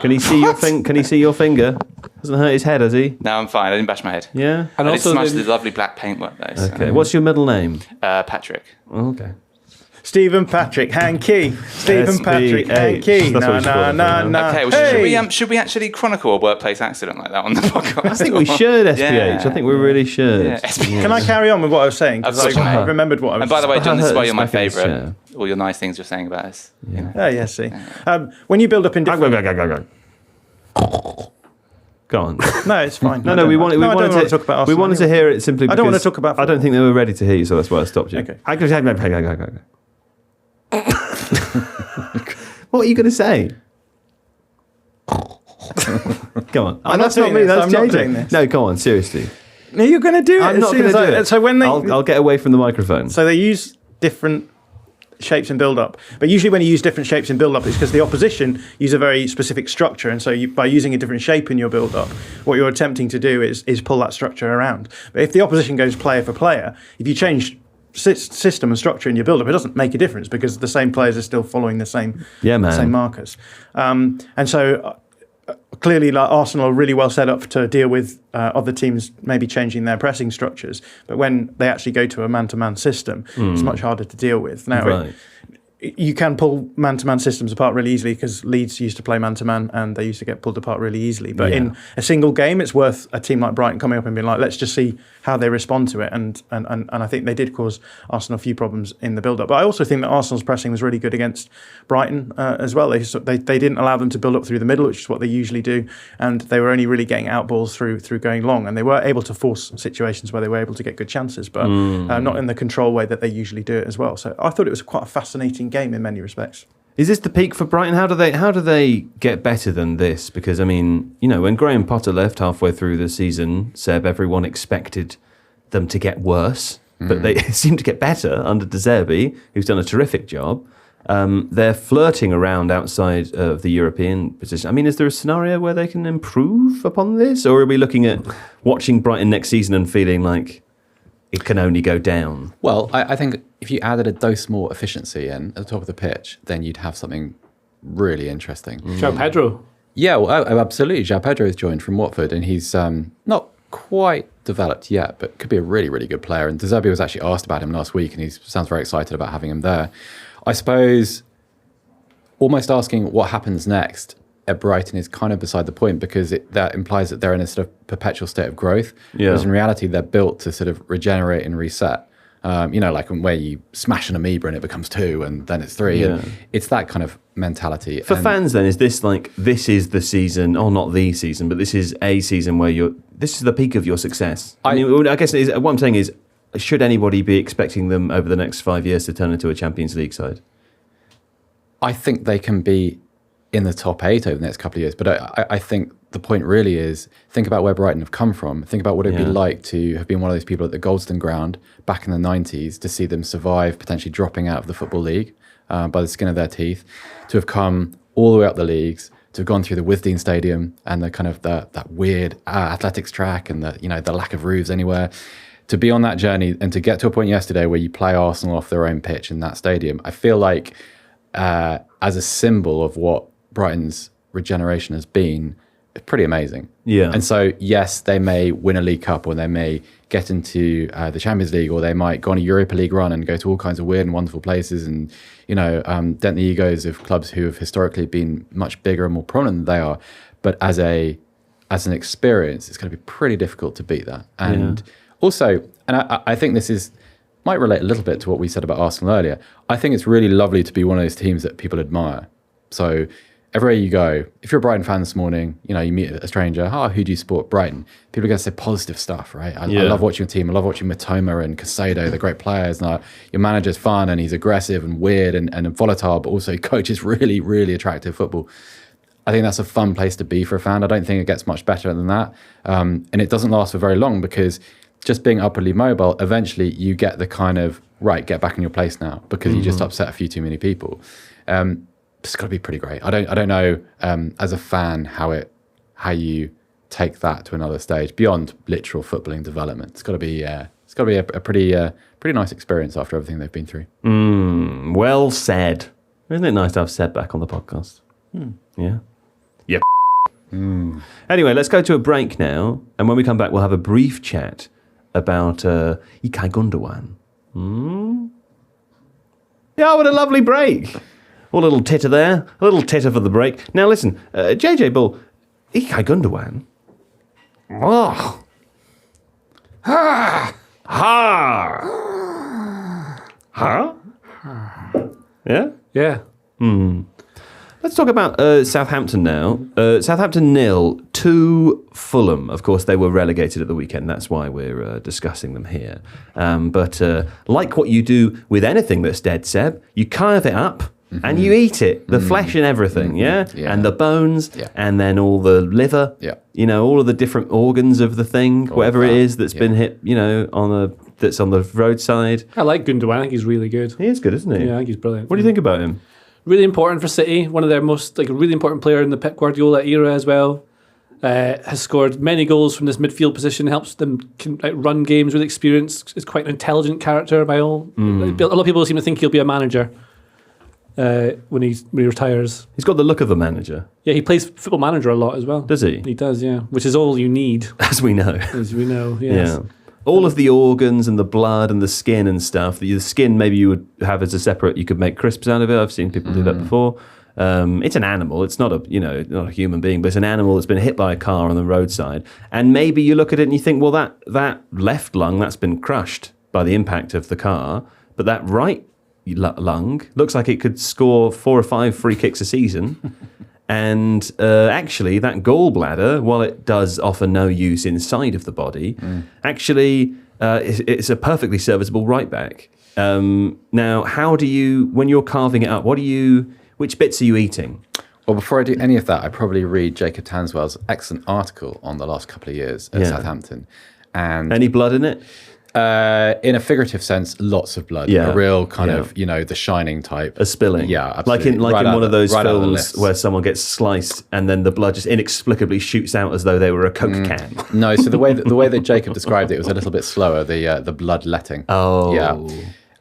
Can he see your Can he see your finger? Hasn't hurt his head, has he? No, I'm fine. I didn't bash my head. Yeah. And I did also, smash the- the lovely black paintwork though. So. Okay. What's your middle name? Patrick. Oh, okay. Stephen Patrick Hankey. Stephen SPH. Patrick Hankey. That's what we should call him from now. Okay, well, should we actually chronicle a workplace accident like that on the podcast? I think we should, SPH. Yeah. I think we really should. Yeah, SPH. Can I carry on with what I was saying? Of Because course you I may. remembered what I was And by the way, John, this is why you're my Smack his favourite. chair. All your nice things you're saying about us. You know. Oh, yeah, see. When you build up in different... Go on. No, it's fine. No, we wanted to to talk about We Arsenal wanted to anyway. hear it simply because I don't want to talk about I don't think they were ready to hear you, so that's why I stopped you. Okay. What are you going to say? Go on. I'm that's not not doing me. this. That's I'm not JJ. doing this. No, go on. Seriously. No, you're going to do it. I'm as not soon going to as do I- it. So when I'll get away from the microphone. So they use different shapes in build-up. But usually when you use different shapes in build-up, it's because the opposition use a very specific structure. And so by using a different shape in your build-up, what you're attempting to do is pull that structure around. But if the opposition goes player for player, if you change system and structure in your build-up, it doesn't make a difference because the same players are still following the same, same markers. And so clearly, like Arsenal are really well set up to deal with other teams maybe changing their pressing structures. But when they actually go to a man-to-man system, it's much harder to deal with. Now, Right. you can pull man-to-man systems apart really easily because Leeds used to play man-to-man and they used to get pulled apart really easily. But in a single game, it's worth a team like Brighton coming up and being like, let's just see how they respond to it. And I think they did cause Arsenal a few problems in the build-up. But I also think that Arsenal's pressing was really good against Brighton as well. They didn't allow them to build up through the middle, which is what they usually do. And they were only really getting out balls through going long. And they were able to force situations where they were able to get good chances, but not in the control way that they usually do it as well. So I thought it was quite a fascinating game in many respects. Is this the peak for Brighton? How do they get better than this? Because I mean, when Graham Potter left halfway through the season, Seb, everyone expected them to get worse, but they seem to get better under De Zerbi, who's done a terrific job. They're flirting around outside of the European position. I mean, is there a scenario where they can improve upon this? Or are we looking at watching Brighton next season and feeling like it can only go down? Well, I think if you added a dose more efficiency in at the top of the pitch, then you'd have something really interesting. João Pedro. Yeah, well, absolutely. João Pedro has joined from Watford, and he's not quite developed yet, but could be a really, really good player. And De Zerbi was actually asked about him last week, and he sounds very excited about having him there. I suppose almost asking what happens next at Brighton is kind of beside the point, because that implies that they're in a sort of perpetual state of growth. Yeah. Whereas in reality, they're built to sort of regenerate and reset. Like where you smash an amoeba and it becomes 2 and then it's 3. Yeah. And it's that kind of mentality. For fans, then, is this like, this is the season, or not the season, but this is a season where this is the peak of your success? I guess what I'm saying is, should anybody be expecting them over the next 5 years to turn into a Champions League side? I think they can be in the top 8 over the next couple of years. But I think the point really is, think about where Brighton have come from. Think about what it'd be like to have been one of those people at the Goldstone ground back in the 90s, to see them survive potentially dropping out of the Football League by the skin of their teeth, to have come all the way up the leagues, to have gone through the Wisden Stadium and the kind of that weird athletics track and the lack of roofs anywhere, to be on that journey and to get to a point yesterday where you play Arsenal off their own pitch in that stadium. I feel like as a symbol of what Brighton's regeneration has been, it's pretty amazing. Yeah. And so, yes, they may win a League Cup, or they may get into the Champions League, or they might go on a Europa League run and go to all kinds of weird and wonderful places and, dent the egos of clubs who have historically been much bigger and more prominent than they are. But as an experience, it's going to be pretty difficult to beat that. And also, and I think this might relate a little bit to what we said about Arsenal earlier. I think it's really lovely to be one of those teams that people admire. So everywhere you go, if you're a Brighton fan this morning, you meet a stranger, who do you support? Brighton. People are going to say positive stuff, right? I love watching your team. I love watching Matoma and Casado, the great players. And your manager's fun, and he's aggressive and weird and volatile, but also coaches really, really attractive football. I think that's a fun place to be for a fan. I don't think it gets much better than that. And it doesn't last for very long, because just being upwardly mobile, eventually you get the kind of, right, get back in your place now, because you just upset a few too many people. It's got to be pretty great. I don't know as a fan how you take that to another stage beyond literal footballing development. It's got to be a pretty nice experience after everything they've been through. Well said. Isn't it nice to have Seb back on the podcast? Yeah. Yep. Anyway, let's go to a break now, and when we come back, we'll have a brief chat about İlkay Gündoğan. Yeah, what a lovely break. A little titter there. A little titter for the break. Now listen, JJ Bull, İlkay Gündoğan. Oh. Ha. Ha. Huh? Yeah? Yeah. Let's talk about Southampton now. Southampton 0 to Fulham. Of course, they were relegated at the weekend. That's why we're discussing them here. But like what you do with anything that's dead, Seb, you carve it up and you eat it. The flesh and everything, yeah? And the bones, and then all the liver, all of the different organs of the thing, whatever it is that's been hit, that's on the roadside. I like Gündoğan. I think he's really good. He is good, isn't he? Yeah, I think he's brilliant. What do you think about him? Really important for City. One of their most, a really important player in the Pep Guardiola era as well. Has scored many goals from this midfield position. Helps them run games with experience. Is quite an intelligent character by all. A lot of people seem to think he'll be a manager when he retires. He's got the look of a manager. Yeah, he plays Football Manager a lot as well. Does he? He does, yeah. Which is all you need. As we know. As we know, yes. Yeah. All of the organs and the blood and the skin and stuff. The skin maybe you would have as a separate, you could make crisps out of it. I've seen people do that before. It's an animal. It's not not a human being, but it's an animal that's been hit by a car on the roadside. And maybe you look at it and you think, well, that left lung, that's been crushed by the impact of the car. But that right lung looks like it could score 4 or 5 free kicks a season. And actually, that gallbladder, while it does offer no use inside of the body, actually it's a perfectly serviceable right back. Now, how do you, when you're carving it up, which bits are you eating? Well, before I do any of that, I probably read Jacob Tanswell's excellent article on the last couple of years at Southampton. And any blood in it? In a figurative sense, lots of blood. Yeah. A real kind of, the Shining type. A spilling. Yeah, Like absolutely. in Right out one of those right out of the films lists. where someone gets sliced and then the blood just inexplicably shoots out as though they were a Coke can. No, so the way that Jacob described it was a little bit slower. The bloodletting. Oh. Yeah.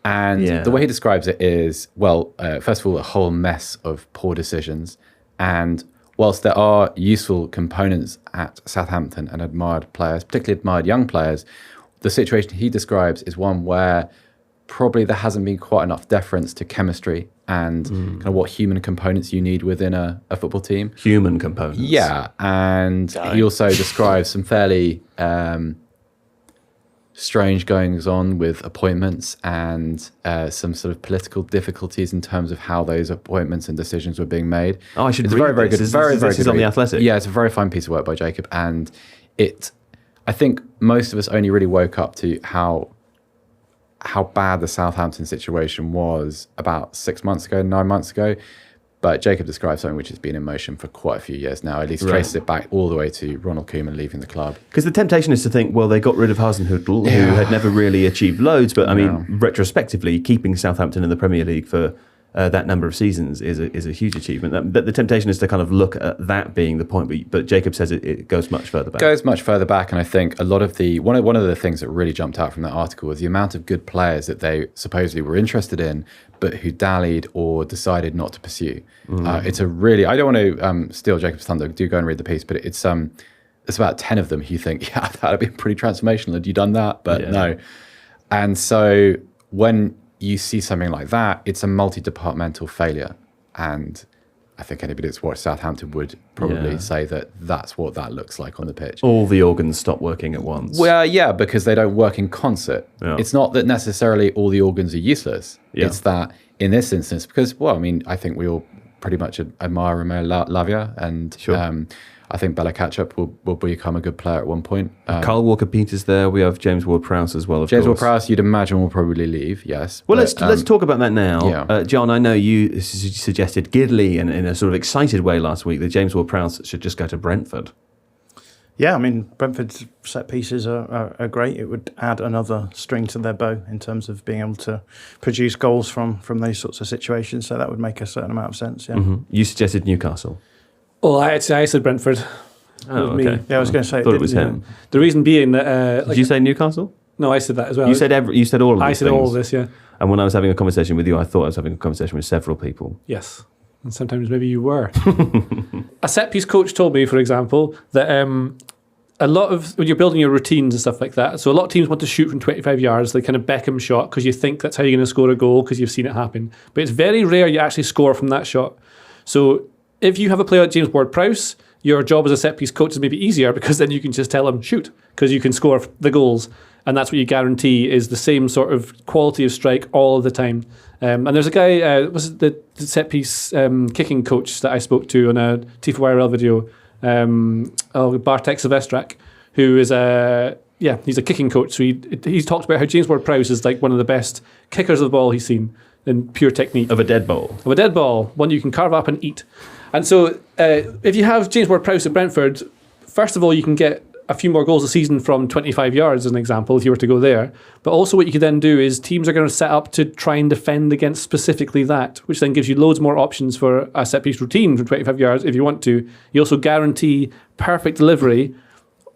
And Yeah. the way he describes it is, first of all, a whole mess of poor decisions. And whilst there are useful components at Southampton and admired players, particularly admired young players, the situation he describes is one where probably there hasn't been quite enough deference to chemistry and kind of what human components you need within a football team. Human components. Yeah, and he also describes some fairly strange goings on with appointments and some sort of political difficulties in terms of how those appointments and decisions were being made. Oh, I should It's read very, very this. good. This Very, is very good. on The read. Athletic. Yeah, it's a very fine piece of work by Jacob, and I think most of us only really woke up to how bad the Southampton situation was about 9 months ago. But Jacob describes something which has been in motion for quite a few years now. At least traces it back all the way to Ronald Koeman leaving the club. Because the temptation is to think, well, they got rid of Hasenhüttl, who had never really achieved loads. But I mean, retrospectively, keeping Southampton in the Premier League for that number of seasons is a huge achievement. But the temptation is to kind of look at that being the point. But Jacob says it goes much further back. Goes much further back, and I think a lot of one of the things that really jumped out from that article was the amount of good players that they supposedly were interested in, but who dallied or decided not to pursue. It's a really, I don't want to steal Jacob's thunder. Do go and read the piece, but it's about 10 of them who you think, yeah, that'd be pretty transformational. Had you done that? But no. And so when you see something like that, it's a multi-departmental failure. And I think anybody that's watched Southampton would probably say that that's what that looks like on the pitch. All the organs stop working at once. Well, yeah, because they don't work in concert. Yeah. It's not that necessarily all the organs are useless. Yeah. It's that in this instance, because, I think we all pretty much admire Romeo Lavia, and I think Bella Ketchup will become a good player at one point. Carl Walker-Peters there. We have James Ward-Prowse as well, of James course. Ward-Prowse, you'd imagine, will probably leave, yes. Well, but, let's talk about that now. Yeah. John, I know you suggested giddily and in a sort of excited way last week that James Ward-Prowse should just go to Brentford. Yeah, I mean, Brentford's set pieces are great. It would add another string to their bow in terms of being able to produce goals from those sorts of situations. So that would make a certain amount of sense, yeah. Mm-hmm. You suggested Newcastle. Well, I said Brentford. Oh, With me. okay. Yeah, I was going to say... I thought it was him. The reason being that... Did you say Newcastle? No, I said that as well. You said all of these I said things. all of this, yeah. And when I was having a conversation with you, I thought I was having a conversation with several people. Yes. And sometimes maybe you were. A set-piece coach told me, for example, that a lot of... When you're building your routines and stuff like that, so a lot of teams want to shoot from 25 yards, the kind of Beckham shot, because you think that's how you're going to score a goal, because you've seen it happen. But it's very rare you actually score from that shot. So if you have a player like James Ward-Prowse, your job as a set-piece coach is maybe easier, because then you can just tell him, shoot, because you can score the goals. And that's what you guarantee is the same sort of quality of strike all the time. And there's a guy, was it the set-piece kicking coach that I spoke to on a Tifo IRL video, Bartek Silvestrak, who is he's a kicking coach. So he's talked about how James Ward-Prowse is like one of the best kickers of the ball he's seen in pure technique. Of a dead ball. Of a dead ball, one you can carve up and eat. And so if you have James Ward-Prowse at Brentford, first of all, you can get a few more goals a season from 25 yards, as an example, if you were to go there. But also what you could then do is teams are going to set up to try and defend against specifically that, which then gives you loads more options for a set-piece routine from 25 yards if you want to. You also guarantee perfect delivery,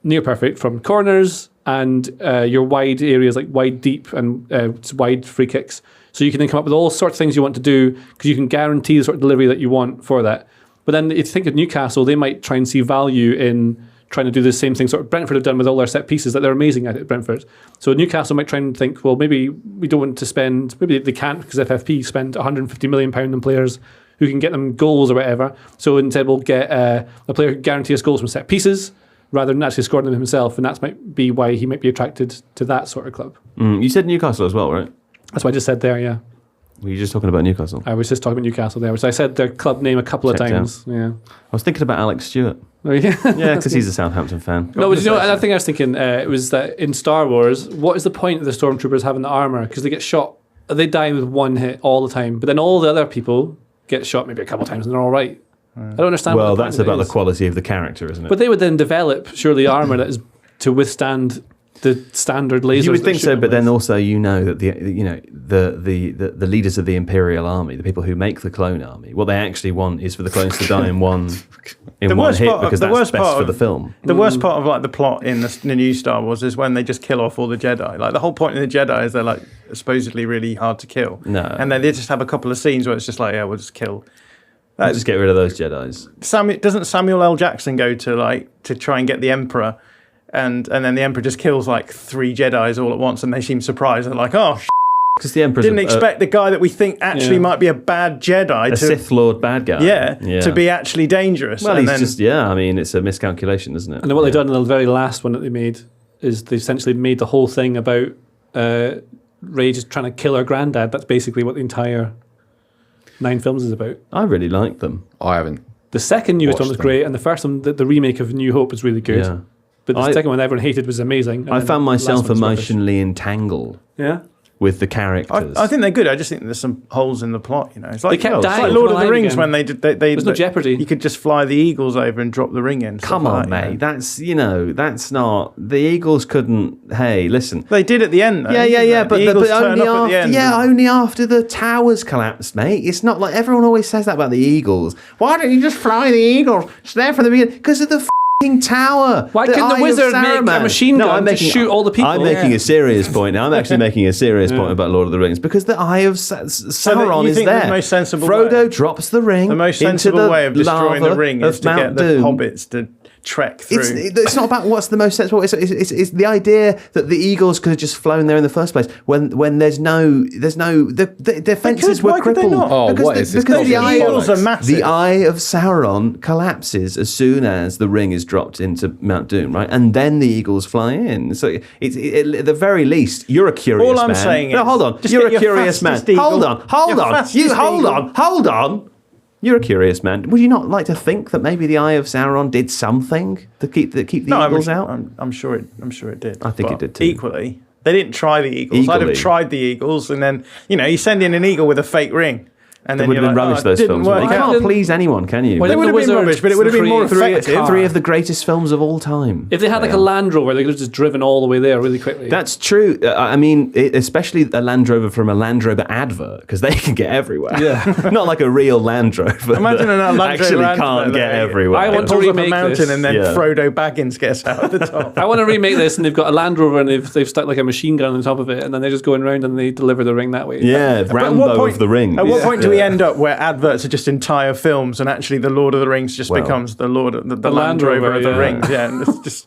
near perfect, from corners and your wide areas like wide deep and wide free kicks. So you can then come up with all sorts of things you want to do because you can guarantee the sort of delivery that you want for that. But then if you think of Newcastle, they might try and see value in trying to do the same thing sort of Brentford have done with all their set pieces that they're amazing at Brentford. So Newcastle might try and think, well, maybe we don't want to spend, maybe they can't because FFP spend £150 million on players who can get them goals or whatever. So instead we'll get a player who guarantees us goals from set pieces rather than actually scoring them himself. And that might be why he might be attracted to that sort of club. You said Newcastle as well, right? That's what I just said there, yeah. Were you just talking about Newcastle? I was just talking about Newcastle there. So I said their club name a couple of times. Yeah. I was thinking about Alex Stewart. Oh, yeah, Yeah, because he's a Southampton fan. No, but you know, I think I was thinking it was that in Star Wars, what is the point of the stormtroopers having the armor? Because they get shot, they die with one hit all the time. But then all the other people get shot maybe a couple of times and they're all right. I don't understand. Well, what the that's point of about it the is. quality of the character, isn't it? But they would then develop surely armor that is to withstand the standard lasers. You would that think shoot so, them but then with. also that the leaders of the Imperial Army, the people who make the clone army, what they actually want is for the clones to die in one hit because that's best for the film. The worst part of like the plot in the new Star Wars is when they just kill off all the Jedi. Like the whole point of the Jedi is they're like supposedly really hard to kill. No. And then they just have a couple of scenes where it's just like, yeah, we'll just kill. Just get rid of those Jedis. Doesn't Samuel L. Jackson go to try and get the Emperor, and then the Emperor just kills like 3 Jedis all at once, and they seem surprised and like, oh, Because the Emperor didn't expect the guy that we think actually might be a bad Jedi, a Sith Lord bad guy, to be actually dangerous. Well, and he's then, I mean, it's a miscalculation, isn't it? And then what they've done in the very last one that they made is they essentially made the whole thing about Rey just trying to kill her granddad. That's basically what the entire 9 films is about. I really like them. I haven't. The second newest one was them. great, and the first one, the remake of New Hope, was really good. Yeah. But the second one everyone hated was amazing. I found myself emotionally emotionally entangled Yeah. with the characters. I think they're good. I just think there's some holes in the plot. It's like, They kept it's dying like Lord of from the Rings again. when they did. There's no jeopardy. You could just fly the eagles over and drop the ring in. Come stuff on, like that, mate. That's not. The Eagles couldn't. Hey, listen. They did at the end, though. Yeah. But the Eagles turn only up at the after. end. Yeah, only after the towers collapsed, mate. It's not like everyone always says that about the Eagles. Why don't you just fly the Eagles? It's there from the beginning because of the f***ing tower. Why couldn't the Eye of wizard make a Saruman. machine gun to shoot all the people? I'm making a serious point now. I'm actually making a serious point about Lord of the Rings because the Eye of Sauron you is think there. the most sensible Frodo way- drops the ring. The most into sensible the way of destroying the lava ring of is to Mount get the Doom. hobbits to trek through. It's not about what's the most sensible. It's the idea that the Eagles could have just flown there in the first place when the defenses were Why could they crippled. not? Oh, because what the, is this because the bullshit? eye, Eagles are massive. the eye of Sauron collapses as soon as the ring is dropped into Mount Doom, right? And then the Eagles fly in. So at the very least, you're a curious man. All I'm saying no, is, hold on. just You're get a your curious man. fastest eagle. Hold on. Your fastest Hold on. You're a curious man. Would you not like to think that maybe the Eye of Sauron did something to keep the Eagles out? I'm sure it did. I think it But did too. Equally, they didn't try the Eagles. I'd have Equally. tried the Eagles, and then you send in an eagle with a fake ring, and It then would have you're been like, rubbish, it those didn't films. work You out. can't please anyone, can you? Why It didn't would the have been wizard rubbish, but it would have been more create a effective. car? 3 of the greatest films of all time. If they had like a Land Rover, they could have just driven all the way there really quickly. That's true. I mean, especially a Land Rover from a Land Rover advert, because they can get everywhere. Yeah. Not like a real Land Rover. Imagine that an Land actually Rover can't advert get that everywhere. I It want to pulls up a remake mountain, this. and then Yeah. Frodo Baggins gets out at the top. I want to remake this, and they've got a Land Rover, and they've stuck like a machine gun on top of it, and then they're just going around and they deliver the ring that way. Yeah, Rambo of the Ring. At what point do we end up where adverts are just entire films, and actually the Lord of the Rings just Well, becomes the Land Land Rover Rover, of the yeah. Rings? Yeah, and it's just.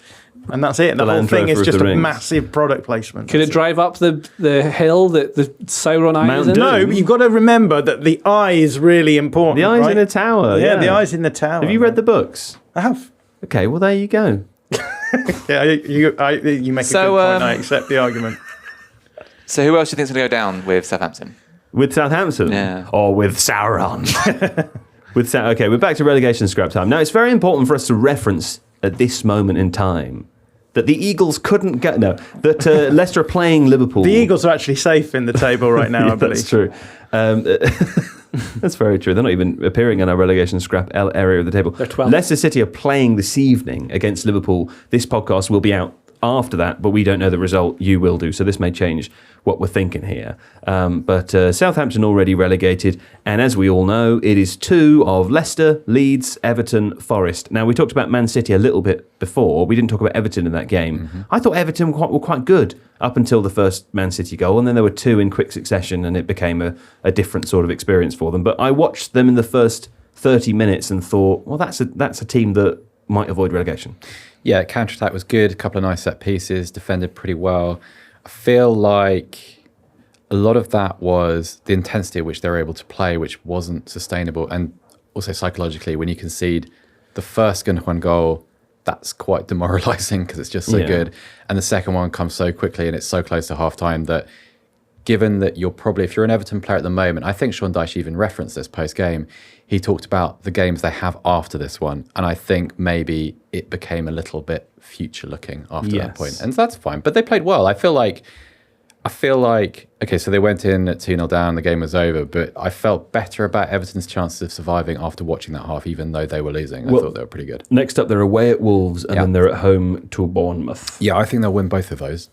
And that's it. The whole Land thing Rover is of just the a Rings. massive product placement. Could it drive up the hill that the Sauron eye is in? Doom. No, but you've got to remember that the eye is really important. The eye's right? in a tower. Yeah, the eye's in the tower. Have you read the books? I have. Okay, well, there you go. Yeah, you make a So, good point. I accept the argument. So who else do you think's going to go down with Southampton? With Southampton? Yeah. Or with Sauron? Okay, we're back to relegation scrap time. Now, it's very important for us to reference at this moment in time that the Eagles couldn't get... No, that Leicester are playing Liverpool. The Eagles are actually safe in the table right now, I believe. That's true. That's very true. They're not even appearing in our relegation scrap area of the table. They're 12th. Leicester City are playing this evening against Liverpool. This podcast will be out after that, but we don't know the result. You will do. So this may change what we're thinking here. But Southampton already relegated. And as we all know, it is 2 of Leicester, Leeds, Everton, Forest. Now, we talked about Man City a little bit before. We didn't talk about Everton in that game. Mm-hmm. I thought Everton were quite good up until the first Man City goal. And then there were 2 in quick succession, and it became a different sort of experience for them. But I watched them in the first 30 minutes and thought, well, that's a team that might avoid relegation. Yeah, counter-attack was good. A couple of nice set pieces, defended pretty well. I feel like a lot of that was the intensity at which they were able to play, which wasn't sustainable. And also psychologically, when you concede the first Gündoğan goal, that's quite demoralising because it's just so good. And the second one comes so quickly and it's so close to half-time that given that you're probably, if you're an Everton player at the moment, I think Sean Dyche even referenced this post-game. He talked about the games they have after this one. And I think maybe it became a little bit future-looking after that point. And that's fine. But they played well. I feel like I feel like, okay, so they went in at 2-0 down, the game was over, but I felt better about Everton's chances of surviving after watching that half, even though they were losing. I thought they were pretty good. Next up, they're away at Wolves, and then they're at home to Bournemouth. Yeah, I think they'll win both of those.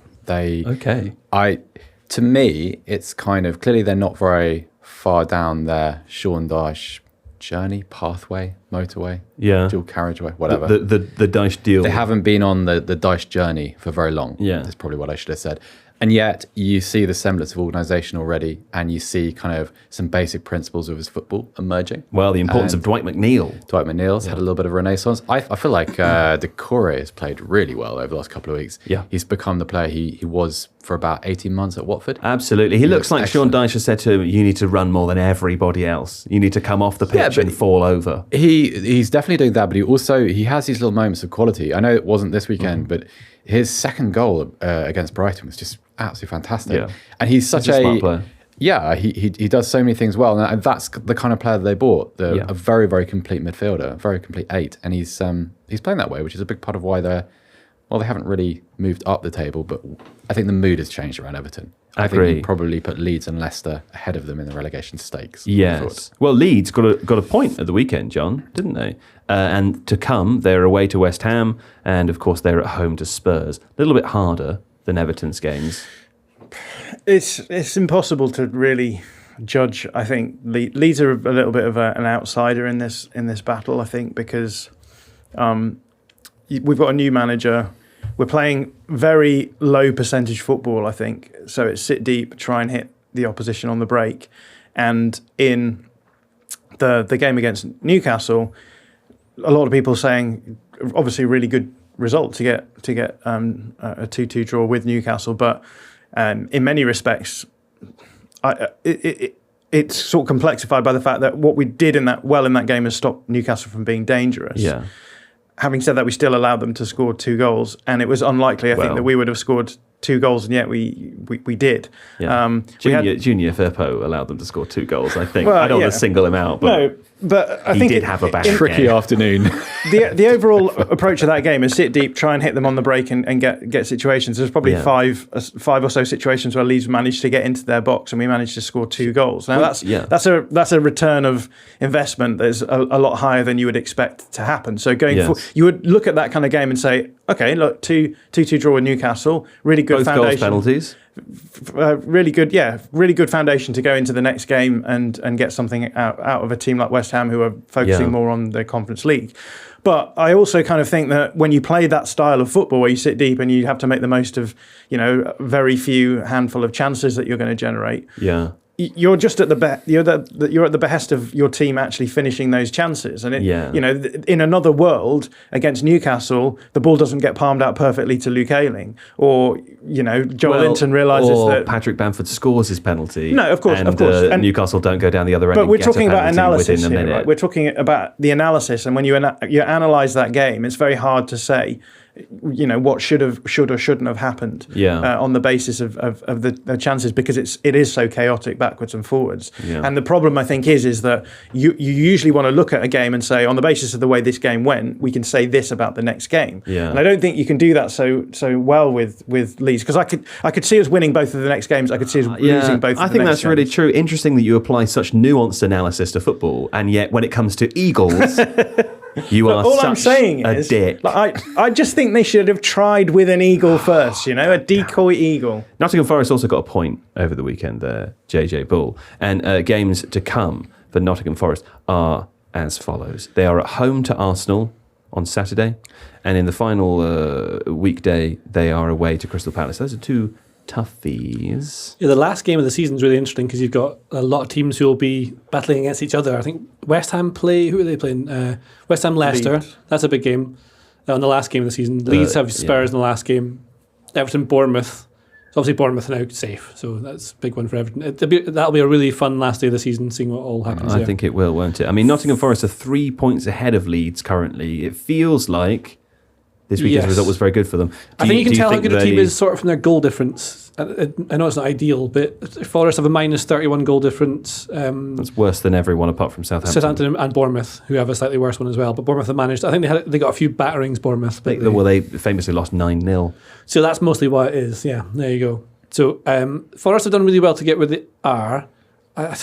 To me, it's kind of, clearly they're not very far down their Sean Dyche journey, pathway, motorway, dual carriageway, whatever. The Dyche deal. They haven't been on the Dyche journey for very long. Yeah. That's probably what I should have said. And yet you see the semblance of organisation already, and you see kind of some basic principles of his football emerging. Well, the importance of Dwight McNeil. Dwight McNeil's had a little bit of a renaissance. I feel like Decore has played really well over the last couple of weeks. Yeah. He's become the player he was for about 18 months at Watford. Absolutely. He looks like Sean Dyche has said to him, you need to run more than everybody else. You need to come off the pitch and fall over. He's definitely doing that, but he has these little moments of quality. I know it wasn't this weekend, but his second goal against Brighton was just absolutely fantastic. Yeah. And he's such a smart player. Yeah, he does so many things well, and that's the kind of player that they bought. A very, very complete midfielder, a very complete 8, and he's playing that way, which is a big part of why they haven't really moved up the table, but I think the mood has changed around Everton. I think you probably put Leeds and Leicester ahead of them in the relegation stakes. Yes. Well, Leeds got a point at the weekend, John, didn't they? And to come, they're away to West Ham, and of course they're at home to Spurs. A little bit harder than Everton's games. It's impossible to really judge. I think Leeds are a little bit of an outsider in this battle. I think because we've got a new manager. We're playing very low percentage football, I think. So it's sit deep, try and hit the opposition on the break. And in the game against Newcastle, a lot of people saying, obviously, a really good result to get a 2-2 draw with Newcastle. But in many respects, it's sort of complexified by the fact that what we did in that game is stop Newcastle from being dangerous. Yeah. Having said that, we still allowed them to score 2 goals, and it was unlikely, I think, that we would have scored 2 goals, and yet we did. Yeah. Junior Firpo allowed them to score 2 goals, I think. I don't want to single him out, but I think he did have a bad tricky afternoon. The overall approach of that game is sit deep, try and hit them on the break and get situations. There's probably five or so situations where Leeds managed to get into their box, and we managed to score 2 goals. Now that's a return of investment that's a lot higher than you would expect to happen. So going forward, you would look at that kind of game and say, okay, look, 2-2 draw with Newcastle, really good both foundation. Goals penalties. Really good foundation to go into the next game and get something out of a team like West Ham, who are focusing more on the Conference League. But I also kind of think that when you play that style of football where you sit deep and you have to make the most of, very few handful of chances that you're going to generate. Yeah. You're just at you're at the behest of your team actually finishing those chances, and in another world against Newcastle, the ball doesn't get palmed out perfectly to Luke Ayling, or Joel Linton realises that Patrick Bamford scores his penalty. No, of course, and Newcastle don't go down the other end. But we're talking about analysis here, right? We're talking about the analysis, and when you analyse that game, it's very hard to say what should or shouldn't have happened on the basis of the chances, because it is so chaotic backwards and forwards. And the problem, I think, is that you usually want to look at a game and say, on the basis of the way this game went, we can say this about the next game. And I don't think you can do that so well with Leeds, because I could see us winning both of the next games. I could see us losing both of the next games. I think that's really true. Interesting that you apply such nuanced analysis to football, and yet when it comes to Eagles, you are all such I'm saying a is, dick. I just think they should have tried with an eagle first, a decoy eagle. Nottingham Forest also got a point over the weekend there, JJ Bull. And games to come for Nottingham Forest are as follows. They are at home to Arsenal on Saturday, and in the final weekday, they are away to Crystal Palace. Those are 2 toughies. Yeah, the last game of the season is really interesting because you've got a lot of teams who will be battling against each other. I think West Ham who are they playing? West Ham Leicester. Leeds. That's a big game on the last game of the season. Leeds have Spurs in the last game. Everton, Bournemouth. So obviously Bournemouth are now safe, so that's a big one for Everton. That'll be a really fun last day of the season, seeing what all happens. I think it will, won't it? I mean, Nottingham Forest are 3 points ahead of Leeds currently. It feels like this weekend's result was very good for them. I think you can tell how good a team is sort of from their goal difference. I know it's not ideal, but Forest have a minus 31 goal difference. That's worse than everyone apart from Southampton. Southampton and Bournemouth, who have a slightly worse one as well. But Bournemouth have managed. I think they got a few batterings, Bournemouth. But they famously lost 9-0. So that's mostly what it is. Yeah, there you go. So Forest have done really well to get where they are. I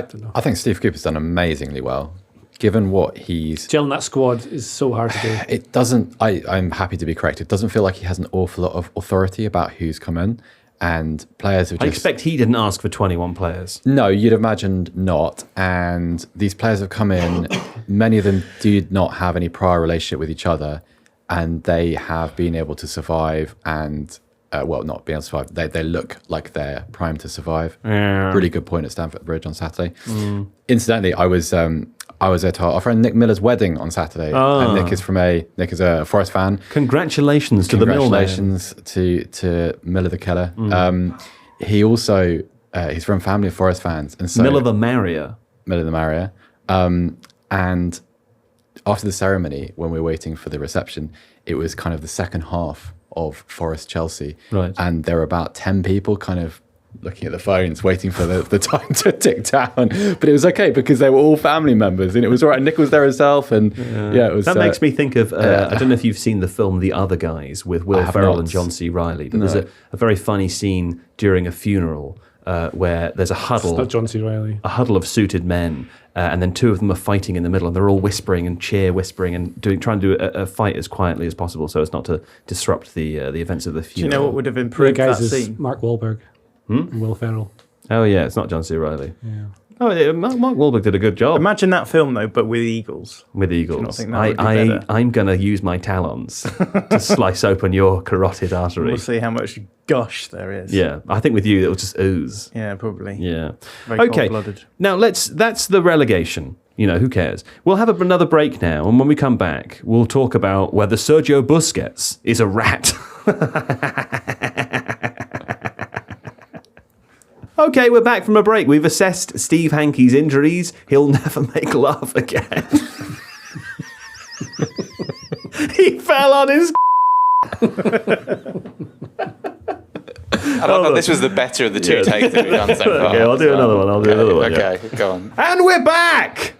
don't know. I think Steve Cooper's done amazingly well, given what he's... Gelling that squad is so hard to do. It doesn't... I'm happy to be corrected. It doesn't feel like he has an awful lot of authority about who's come in, and players have I just... expect he didn't ask for 21 players. No, you'd imagined not. And these players have come in, many of them did not have any prior relationship with each other, and they have been able to survive and... not being able to survive. They look like they're primed to survive. Yeah. Really good point at Stamford Bridge on Saturday. Incidentally, I was at our friend Nick Miller's wedding on Saturday. And Nick is a Forest fan. Congratulations to the Millman. Congratulations to Miller the Killer. He also he's from a family of Forest fans, and so Miller the Marrier. And after the ceremony, when we were waiting for the reception, it was kind of the second half of Forest Chelsea, right? And there were about 10 people kind of looking at the phones, waiting for the time to tick down. But it was okay because they were all family members, and it was all right. Nick was there himself, and it was. That makes me think of. I don't know if you've seen the film The Other Guys with Will Ferrell and John C. Reilly, but there's a very funny scene during a funeral where there's a huddle. It's not John C. Reilly. A huddle of suited men, and then two of them are fighting in the middle, and they're all whispering and cheer whispering and trying to do a fight as quietly as possible, so as not to disrupt the events of the funeral. Do you know what would have improved that scene? Mark Wahlberg and Will Ferrell. Oh yeah, it's not John C. Reilly. Yeah. Oh, yeah, Mark Wahlberg did a good job. Imagine that film though, but with eagles. With eagles. Do you not think that would be better? I'm going to use my talons to slice open your carotid artery. We'll see how much gush there is. Yeah, I think with you it'll just ooze. Yeah, probably. Yeah. Very okay. cold-blooded. Now that's the relegation. Who cares? We'll have another break now, and when we come back, we'll talk about whether Sergio Busquets is a rat. Okay, we're back from a break. We've assessed Steve Hankey's injuries. He'll never make love again. He fell on his... I thought this was the better of the two takes that we've done so far. Okay, I'll do another one. Okay, go on. And we're back!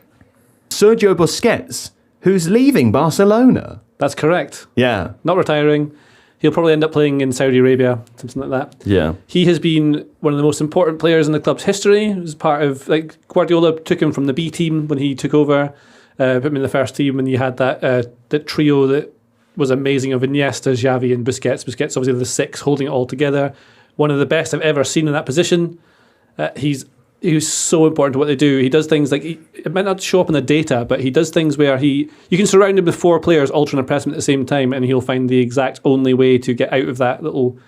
Sergio Busquets, who's leaving Barcelona. That's correct. Yeah. Not retiring. He'll probably end up playing in Saudi Arabia, something like that. Yeah. He has been one of the most important players in the club's history. He was part of, Guardiola took him from the B team when he took over, put him in the first team, and you had that trio that was amazing of Iniesta, Xavi, and Busquets. Busquets, obviously, the six, holding it all together. One of the best I've ever seen in that position. He's so important to what they do. He does things like, it might not show up in the data, but he does things where you can surround him with four players, ultra and press him at the same time, and he'll find the exact only way to get out of that little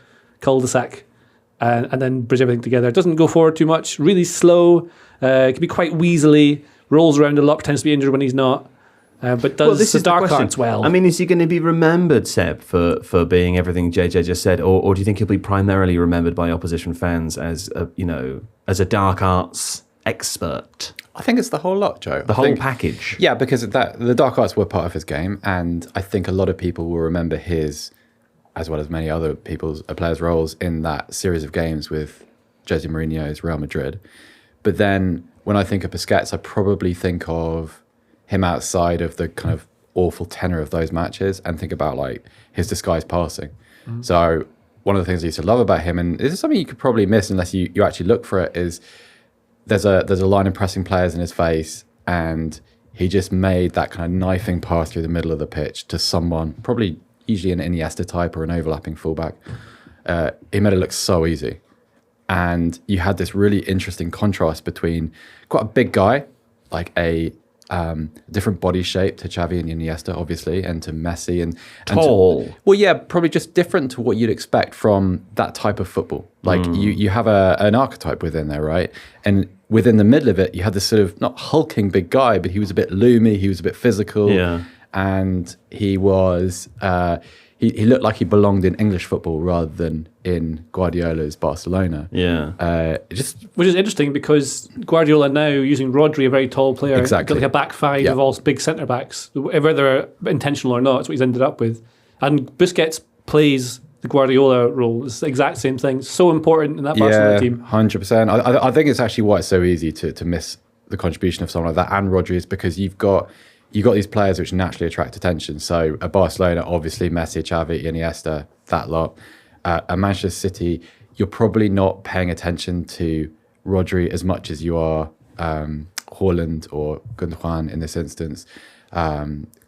cul-de-sac and then bridge everything together. It doesn't go forward too much, really slow, it can be quite weaselly, rolls around a lot, pretends to be injured when he's not. But does the dark arts well. I mean, is he going to be remembered, Seb, for being everything JJ just said, or do you think he'll be primarily remembered by opposition fans as a dark arts expert? I think it's the whole lot, Joe. The whole package. Yeah, because the dark arts were part of his game, and I think a lot of people will remember his, as well as many other players' roles in that series of games with Jose Mourinho's Real Madrid. But then when I think of Busquets, I probably think of him outside of the kind of awful tenor of those matches and think about his disguised passing. Mm-hmm. So one of the things I used to love about him, and this is something you could probably miss unless you actually look for it, is there's a line of pressing players in his face, and he just made that kind of knifing pass through the middle of the pitch to someone, probably usually an Iniesta type or an overlapping fullback. He made it look so easy. And you had this really interesting contrast between quite a big guy, like a different body shape to Xavi and Iniesta, obviously, and to Messi. And tall. Well, yeah, probably just different to what you'd expect from that type of football. You have an archetype within there, right? And within the middle of it, you had this sort of, not hulking big guy, but he was a bit loomy, he was a bit physical. Yeah. And he was... He looked like he belonged in English football rather than in Guardiola's Barcelona. Yeah. Which is interesting because Guardiola now using Rodri, a very tall player, exactly, like a back five of all big centre backs, whether intentional or not, that's what he's ended up with. And Busquets plays the Guardiola role. It's the exact same thing. So important in that Barcelona team. 100%. I think it's actually why it's so easy to miss the contribution of someone like that and Rodri, is because you've got these players which naturally attract attention. So at Barcelona, obviously Messi, Xavi, Iniesta, that lot. At Manchester City, you're probably not paying attention to Rodri as much as you are Haaland or Gündoğan in this instance.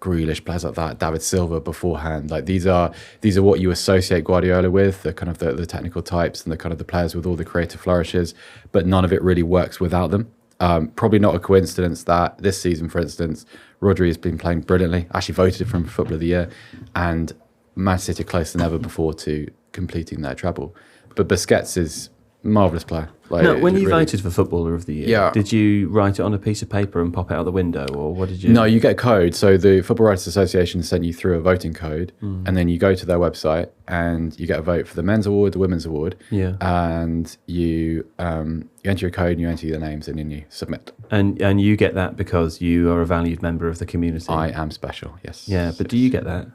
Grealish, players like that, David Silva beforehand. Like these are what you associate Guardiola with, the kind of the technical types and the kind of the players with all the creative flourishes, but none of it really works without them. Probably not a coincidence that this season, for instance, Rodri has been playing brilliantly, actually voted for Footballer of the Year, and Man City are closer than ever before to completing their treble. But Busquets is a marvellous player. Like, No, when you really- voted for Footballer of the Year, Yeah. did you write it on a piece of paper and pop it out the window, or what did you? No, you get a code. So the Football Writers Association sent you through a voting code, and then you go to their website and you get a vote for the men's award, the women's award, and you enter your code and you enter your names and then you submit. And you get that because you are a valued member of the community. I am special, yes. Yeah, but do you get that?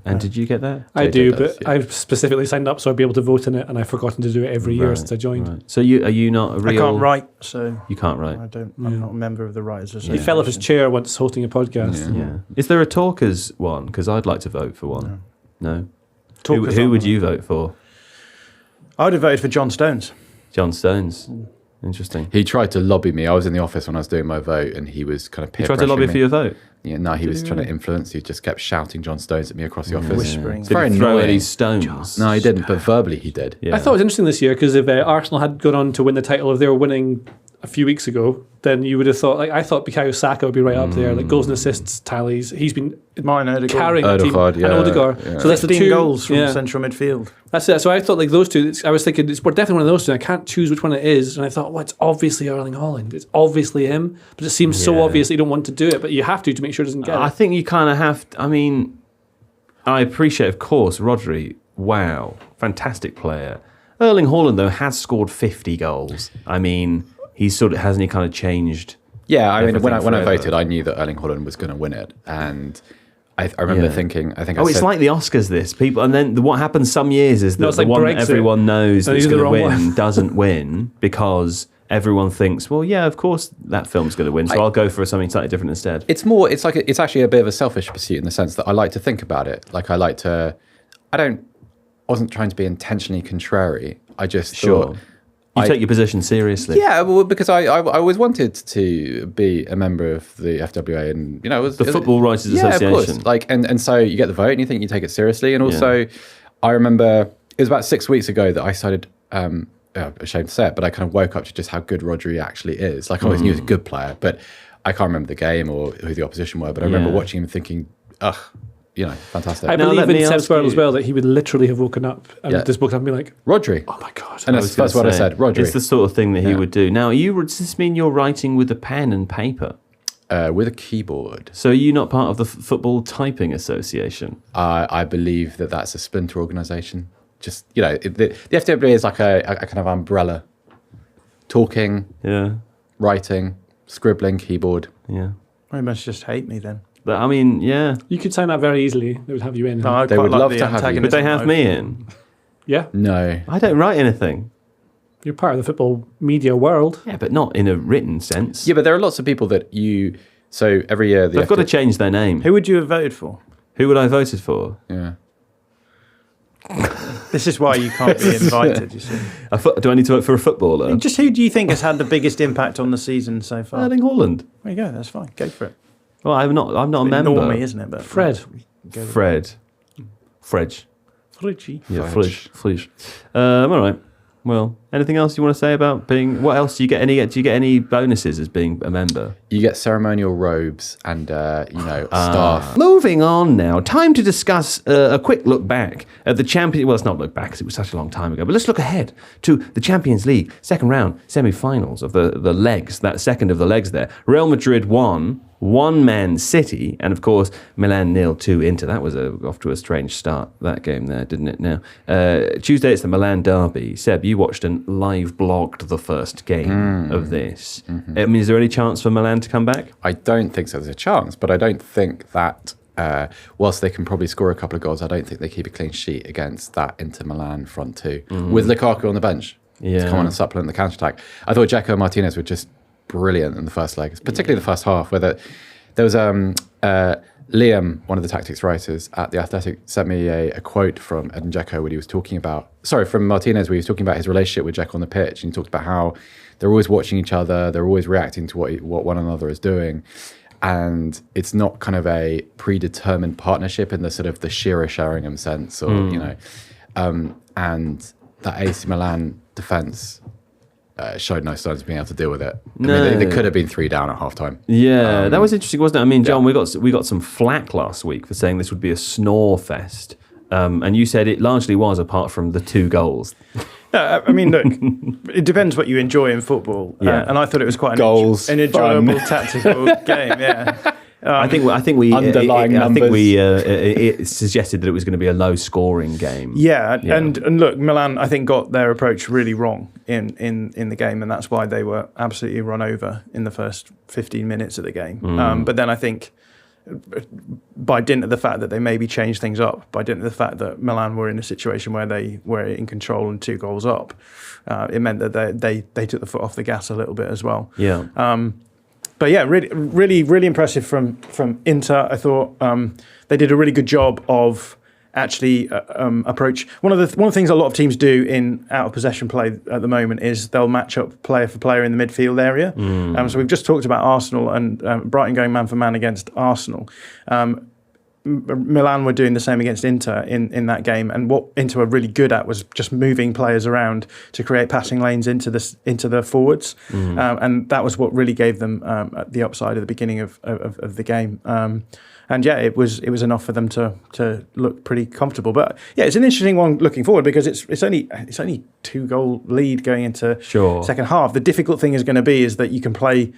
And did you get that? I JJ do, does, but yeah. I've specifically signed up so I'd be able to vote in it, and I've forgotten to do it every year Right, since I joined. right. So are you not a I real? can't write, so You can't write. I'm not a member of the Writers He Association. fell off his chair once hosting a podcast. Yeah. Is there a talkers one? Because I'd like to vote for one. No. Talkers Who on would one. you vote for? I would have voted for John Stones. John Stones. Interesting. He tried to lobby me. I was in the office when I was doing my vote and he was kind of You tried to lobby me. for your vote. Yeah, no, he was trying to influence. He just kept shouting John Stones at me across the office. Whispering. It's Did very he throw annoying. any stones? No, he didn't, but verbally he did. Yeah. I thought it was interesting this year because if Arsenal had gone on to win the title, if they were winning a few weeks ago, then you would have thought, like I thought Bukayo Saka would be right up there, like goals and assists tallies. He's been Martin Odegaard. carrying the team. Odegaard, And yeah, Odegaard. yeah. So that's the 15 two goals from yeah. central midfield. That's it. So I thought like those two. I was thinking we're definitely one of those two. I can't choose which one it is, and I thought, well, it's obviously Erling Haaland. It's obviously him, but it seems so Yeah. obvious that you don't want to do it, but you have to make sure it doesn't get I it. think you kind of have. I mean, I appreciate, of course, Rodri. Wow, fantastic player. Erling Haaland though has scored 50 goals. I mean, he's sort of hasn't he kind of changed? Yeah, I mean, when I Everything voted, forever. I knew that Erling Haaland was going to win it, and I remember Yeah. thinking, I think, Oh, I it's said, like the Oscars. This people, and then what happens some years is that No, it's the like one Brexit. that everyone knows And that's these are the going to wrong win one. doesn't win because everyone thinks, well, yeah, of course that film's going to win, so I'll go for something slightly different instead. it's more. It's like it's actually a bit of a selfish pursuit in the sense that I like to think about it. Like I like to. Wasn't trying to be intentionally contrary. I just Sure. thought. You I- take your position seriously. Yeah, well, because I always wanted to be a member of the FWA, and you know, it was The Football Writers yeah, Association. Of course. Like, and so you get the vote, and you think you take it seriously, and also, I remember it was about 6 weeks ago that I started. Ashamed to say it, but I kind of woke up to just how good Rodri actually is. Like, I always knew he was a good player, but I can't remember the game or who the opposition were. But I remember Yeah. watching him, thinking, ugh, fantastic. I Now, believe let me in Seb ask Squirrell as you- well that he would literally have woken up and Yeah. just woken up and be like, Rodri, "Oh my god!" and I was that's gonna what I say, said. Rodri It's the sort of thing that he Yeah. would do. Now, does this mean you're writing with a pen and paper? with a keyboard. So are you not part of the Football Typing Association? I believe that that's a splinter organisation. Just the FWA is like a kind of umbrella. Talking, Yeah, writing, scribbling, keyboard. yeah. They must just hate me then. But I mean, yeah. You could sign up very easily. They would have you in. No, I They quite would like love the to have you. antagonism But they have mode. me in. Yeah, No, I don't write anything. you're part of the football media world. Yeah, but not in a written sense. yeah, but there are lots of people that you. So every year They've got to change their name. Who would you have voted for? Who would I voted for? Yeah. This is why you can't be invited, you see. Do I need to vote for a footballer? Just who do you think has had the biggest impact on the season so far? Erling Haaland. There you go, that's fine. Go for it. Well, I'm not a Bit member. normie, isn't it? But Fred. Go with Fred. Fredge. Fridgie. Yeah, Fridge. All right. Well, anything else you want to say about being? What else do you get? Do you get any bonuses as being a member? You get ceremonial robes and staff. Moving on now. Time to discuss a quick look back at the Champions. Well, let's not look back because it was such a long time ago. But let's look ahead to the Champions League second round semi-finals of the legs. That second of the legs there. Real Madrid won. 1-Man City, and of course Milan 0-2 Inter. That was off to a strange start, that game there, didn't it? Now Tuesday it's the Milan derby. Seb, you watched and live blogged the first game of this. I mean, is there any chance for Milan to come back? I don't think so. There's a chance, but I don't think that. Whilst they can probably score a couple of goals, I don't think they keep a clean sheet against that Inter Milan front two with Lukaku on the bench to come on and supplement the counter attack. I thought Jacko and Martinez were just brilliant in the first leg, particularly the first half, where there was Liam, one of the tactics writers at The Athletic, sent me a quote from Edin Dzeko when he was talking about, from Martinez, where he was talking about his relationship with Dzeko on the pitch. And he talked about how they're always watching each other, they're always reacting to what one another is doing. And it's not kind of a predetermined partnership in the sort of the Shearer Sheringham sense, or, and that AC Milan defence showed no signs of being able to deal with it. No. I mean, they could have been 3 down at half-time. Yeah, that was interesting, wasn't it? I mean, John, we got some flack last week for saying this would be a snore fest. And you said it largely was, apart from the 2 goals. No, I mean, look, it depends what you enjoy in football. And I thought it was quite an enjoyable tactical game. Yeah. I think we underlying it suggested that it was going to be a low-scoring game. Yeah, and look, Milan, I think, got their approach really wrong in the game, and that's why they were absolutely run over in the first 15 minutes of the game. But then I think, by dint of the fact that they maybe changed things up, by dint of the fact that Milan were in a situation where they were in control and 2 goals up, it meant that they took the foot off the gas a little bit as well. Yeah. But yeah, really impressive from Inter. I thought they did a really good job of actually approach. One of the things a lot of teams do in out of possession play at the moment is they'll match up player for player in the midfield area. So we've just talked about Arsenal and Brighton going man for man against Arsenal. Milan were doing the same against Inter in that game, and what Inter were really good at was just moving players around to create passing lanes into the forwards, and that was what really gave them the upside at the beginning of the game. And yeah, it was enough for them to look pretty comfortable. But yeah, it's an interesting one looking forward because it's only 2-goal lead going into second half. The difficult thing is going to be is that you can play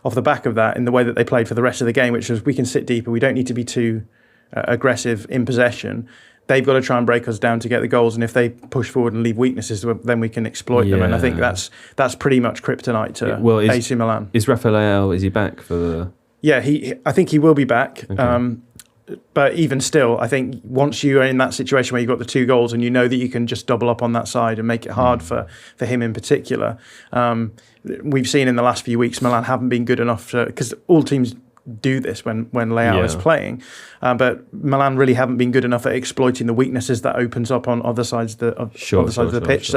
off the back of that in the way that they played for the rest of the game, which is we can sit deeper. We don't need to be too aggressive in possession. They've got to try and break us down to get the goals, and if they push forward and leave weaknesses, then we can exploit them. And I think that's pretty much kryptonite to AC Milan. Is Rafael, is he back for the... Yeah, I think he will be back. Okay. But even still, I think once you are in that situation where you've got the 2 goals and you know that you can just double up on that side and make it hard for him in particular, we've seen in the last few weeks Milan haven't been good enough to, because all teams do this when Leao is playing, but Milan really haven't been good enough at exploiting the weaknesses that opens up on other sides of the pitch.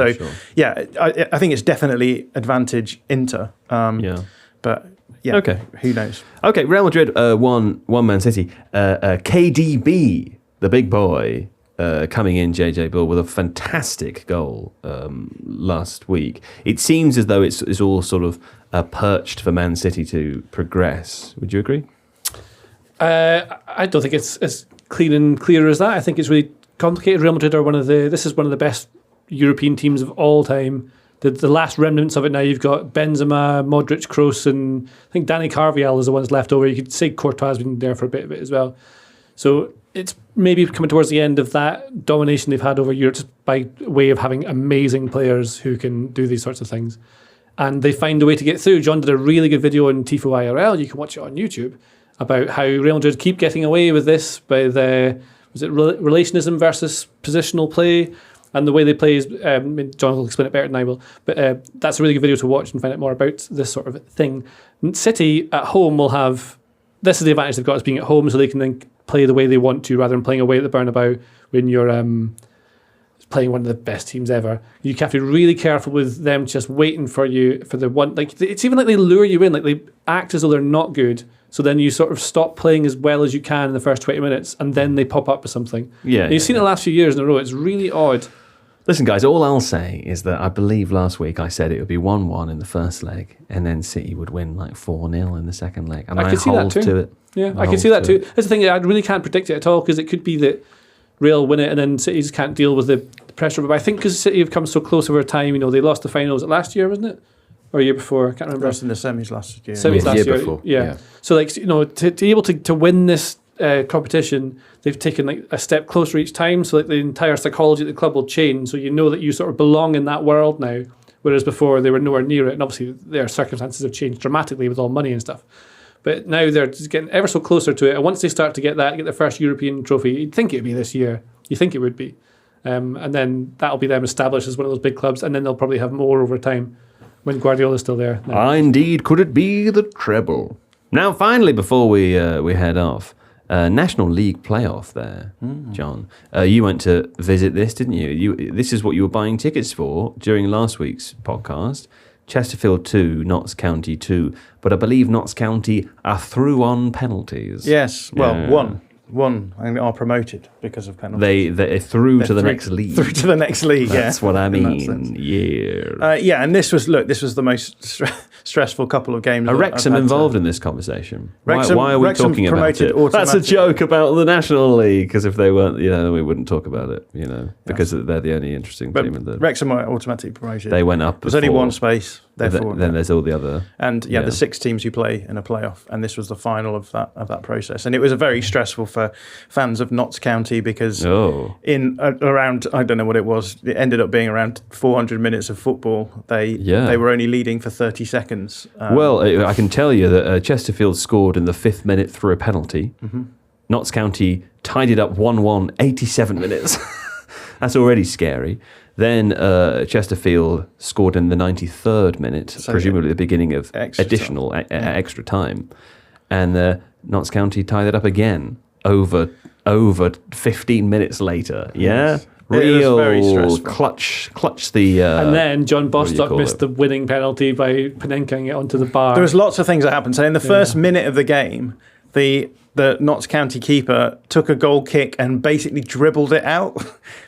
Yeah, I think it's definitely advantage Inter. But yeah, okay, who knows? Okay, Real Madrid won Man City. KDB, the big boy, coming in, JJ Bull, with a fantastic goal last week. It seems as though it's all sort of perched for Man City to progress. Would you agree? I don't think it's as clean and clear as that. I think it's really complicated. Real Madrid are this is one of the best European teams of all time. The last remnants of it now, you've got Benzema, Modric, Kroos, and I think Dani Carvajal is the ones left over. You could say Courtois has been there for a bit of it as well. So it's maybe coming towards the end of that domination they've had over Europe just by way of having amazing players who can do these sorts of things. And they find a way to get through. John did a really good video on Tifo IRL, you can watch it on YouTube, about how Real Madrid keep getting away with this by relationism versus positional play. And the way they play is, John will explain it better than I will, but that's a really good video to watch and find out more about this sort of thing. City at home will have, this is the advantage they've got as being at home, so they can then play the way they want to rather than playing away at the Bernabeu when you're playing one of the best teams ever. You have to be really careful with them just waiting for you for the one, like it's even like they lure you in, like they act as though they're not good, so then you sort of stop playing as well as you can in the first 20 minutes and then they pop up with something. Yeah, and you've seen it the last few years in a row. It's really odd. Listen, guys, all I'll say is that I believe last week I said it would be 1-1 in the first leg and then City would win like 4-0 in the second leg. And I could see that too. To it. Yeah, I can see that too. That's the thing, I really can't predict it at all because it could be that Real win it and then City just can't deal with the pressure. But I think because City have come so close over time, they lost the finals last year, wasn't it? Or a year before? I can't remember. Lost in the semis last year. Semis last year. Before. Yeah. So to be able to win this competition, they've taken like a step closer each time, so like the entire psychology of the club will change, so you know that you sort of belong in that world now, whereas before they were nowhere near it, and obviously their circumstances have changed dramatically with all money and stuff, but now they're just getting ever so closer to it, and once they start to get their first European trophy, you'd think it would be this year, and then that'll be them established as one of those big clubs, and then they'll probably have more over time when Guardiola's still there. Indeed, could it be the treble? Now finally, before we head off, National League playoff there, John. You went to visit this, didn't you? This is what you were buying tickets for during last week's podcast. Chesterfield 2, Notts County 2. But I believe Notts County are through on penalties. Yes, well, one and are promoted because of penalties. They're through to the next league. Through to the next league, That's what I mean. Yeah. And this was the most stressful couple of games. Are Wrexham involved in this conversation? Wrexham, why are we Wrexham talking about it? That's a joke about the National League, because if they weren't, we wouldn't talk about it, because they're the only interesting team in the... Wrexham were automatically promoted. They went up. There's only one space, therefore. Then there's all the other... And the 6 teams who play in a playoff, and this was the final of that process. And it was very stressful for fans of Notts County, because in around, I don't know what it was, it ended up being around 400 minutes of football. They were only leading for 30 seconds. Well, I can tell you that Chesterfield scored in the 5th minute through a penalty. Mm-hmm. Notts County tied it up 1-1, 87 minutes. That's already scary. Then Chesterfield scored in the 93rd minute, presumably the beginning of extra time. And Notts County tied it up again over 15 minutes later. Yeah? Yes. It was very stressful. Clutch the... and then John Bostock missed the winning penalty by Panenkaing it onto the bar. There was lots of things that happened. So in the first minute of the game, the Notts County keeper took a goal kick and basically dribbled it out.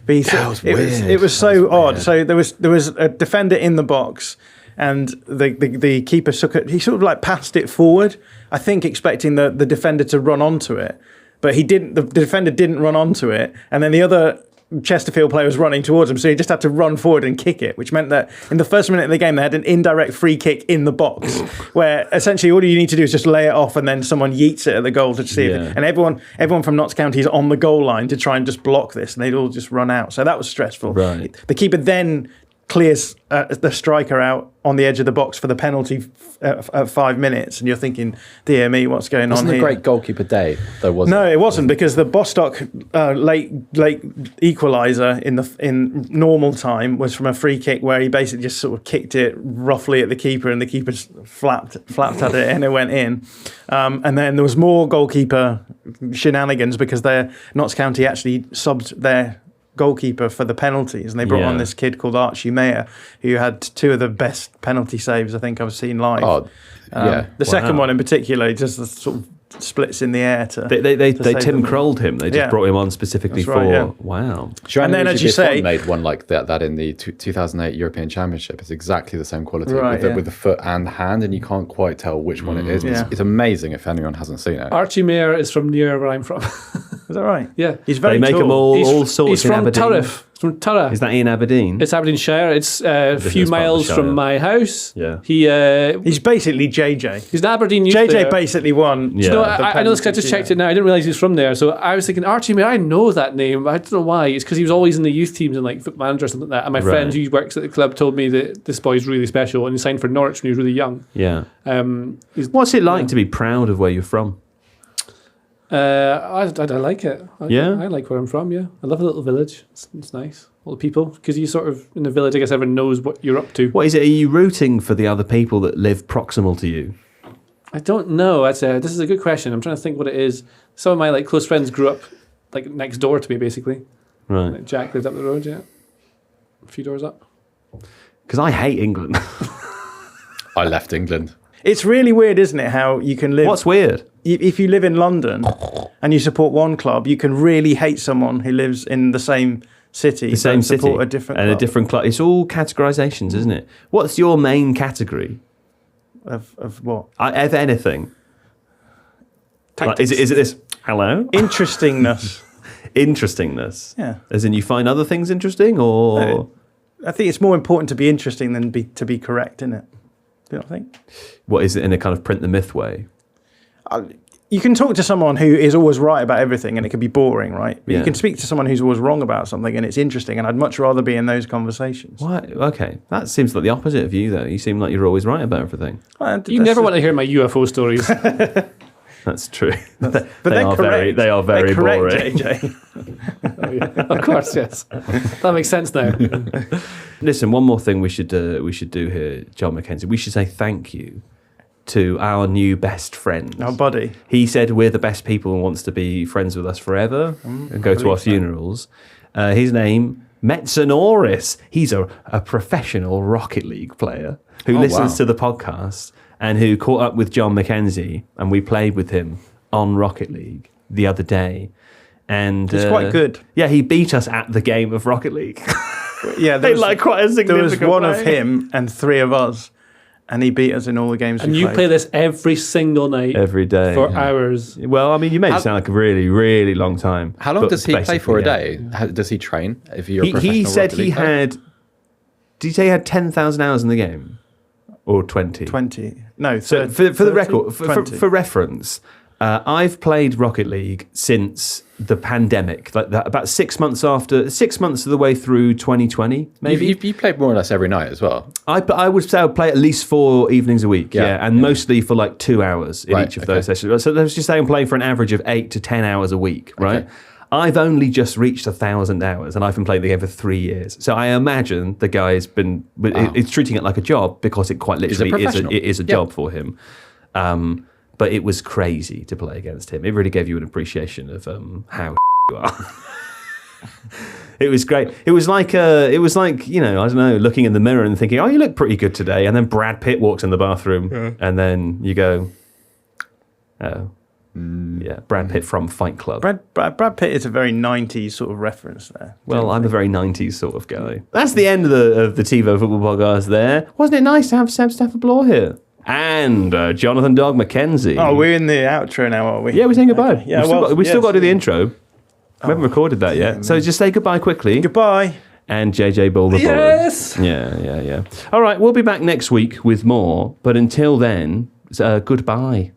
That was weird. It was so odd. So there was a defender in the box, and the keeper took it. He sort of like passed it forward, I think, expecting the defender to run onto it, but he didn't. The defender didn't run onto it, and then the other Chesterfield player was running towards him, so he just had to run forward and kick it, which meant that in the first minute of the game they had an indirect free kick in the box, where essentially all you need to do is just lay it off and then someone yeets it at the goal to see it. And everyone from Notts County is on the goal line to try and just block this, and they'd all just run out. So that was stressful. Right. The keeper then clears the striker out on the edge of the box for the penalty at 5 minutes, and you're thinking, dear me, what's going on here? Wasn't a great goalkeeper day, though, was it? No, it wasn't, because the Bostock late equaliser in normal time was from a free kick where he basically just sort of kicked it roughly at the keeper, and the keeper just flapped at it and it went in. And then there was more goalkeeper shenanigans, because Notts County actually subbed their goalkeeper for the penalties, and they brought on this kid called Archie Mayer, who had 2 of the best penalty saves I think I've seen live. The second one in particular, just sort of splits in the air to they Tim Krolled him. They just brought him on specifically wow. Sure, and then, as you say, made one like that in the 2008 European Championship. It's exactly the same quality with the foot and the hand, and you can't quite tell which one it is. It's amazing if anyone hasn't seen it. Archie Mayer is from near where I'm from. Is that right? Yeah. He's very They make tall. them all sorts He's in from Aberdeen. Turriff. From Turra. Is that in Aberdeen? It's Aberdeenshire. It's a few miles from my house. Yeah. He's basically JJ. He's an Aberdeen youth JJ player. basically won. Yeah. No, I know this because I just checked it now. I didn't realise he was from there. So I was thinking, Archie Mayer, I know that name. I don't know why. It's because he was always in the youth teams and like Football Manager or something like that. And my friend who works at the club told me that this boy's really special, and he signed for Norwich when he was really young. Yeah. What's it like to be proud of where you're from? I like it. I like where I'm from, yeah. I love a little village. It's nice. All the people. Because you sort of, in the village, I guess everyone knows what you're up to. What is it? Are you rooting for the other people that live proximal to you? I don't know. This is a good question. I'm trying to think what it is. Some of my close friends grew up next door to me, basically. Right. Like Jack lived up the road, yeah. A few doors up. Because I hate England. I left England. It's really weird, isn't it, how you can live... What's weird? If you live in London and you support one club, you can really hate someone who lives in the same city. The same city. Support a different and club. a different club. It's all categorizations, isn't it? What's your main category? Of what? Of anything. Is it this? Hello? Interestingness. Interestingness. Yeah. As in you find other things interesting, or... I think it's more important to be interesting than to be correct, isn't it? Do you not think? What is it, in a kind of print the myth way? You can talk to someone who is always right about everything, and it can be boring, right? But you can speak to someone who's always wrong about something, and it's interesting, and I'd much rather be in those conversations. What? Okay. That seems like the opposite of you, though. You seem like you're always right about everything. You never want to hear my UFO stories. That's true. But they're correct. They are very correct, boring. JJ. Of course, yes. That makes sense now. Listen, one more thing we should do here, Jon Mackenzie. We should say thank you to our new best friend. Our buddy. He said we're the best people and wants to be friends with us forever and go to our funerals. His name, Metsanauris. He's a professional Rocket League player who listens to the podcast and who caught up with Jon Mackenzie, and we played with him on Rocket League the other day. And He's quite good. Yeah, he beat us at the game of Rocket League. Yeah, They like quite a significant there was one way. of him and 3 of us, and he beat us in all the games And we you played. play this every single night Every day. for hours. Well, I mean, you made it sound like a really, really long time. How long but does he play for a basically, day? Does he train? If you're a He professional said rugby he league player? had. Did he say he had 10,000 hours in the game? Or 20? 20. No, So for the 30, record, for 20. reference, I've played Rocket League since the pandemic, like that, about 6 months of the way through 2020, maybe. You played more or less every night as well. I would say I would play at least 4 evenings a week, and mostly for like 2 hours in Right, each of those sessions. So let's just say I'm playing for an average of 8 to 10 hours a week, right? I've only just reached 1,000 hours, and I've been playing the game for 3 years. So I imagine the guy's been it's treating it like a job because it quite literally is a job for him. But it was crazy to play against him. It really gave you an appreciation of how you are. It was great. It was like you know, I don't know, looking in the mirror and thinking, oh, you look pretty good today. And then Brad Pitt walks in the bathroom, and then you go, oh, yeah, Brad Pitt from Fight Club. Brad Pitt is a very 90s sort of reference there. Well, I'm a very 90s sort of guy. That's the end of the Tifo Football Podcast there. Wasn't it nice to have Seb Stafford-Bloor here? And Jonathan Dog Mackenzie. Oh, we're in the outro now, are we? Yeah, we're saying goodbye. Okay. Yeah, we've still got to do the yes. intro. We haven't recorded that yet. So just say goodbye quickly. Goodbye. And JJ Bull the Yes! Bull. Yeah. All right, we'll be back next week with more. But until then, goodbye.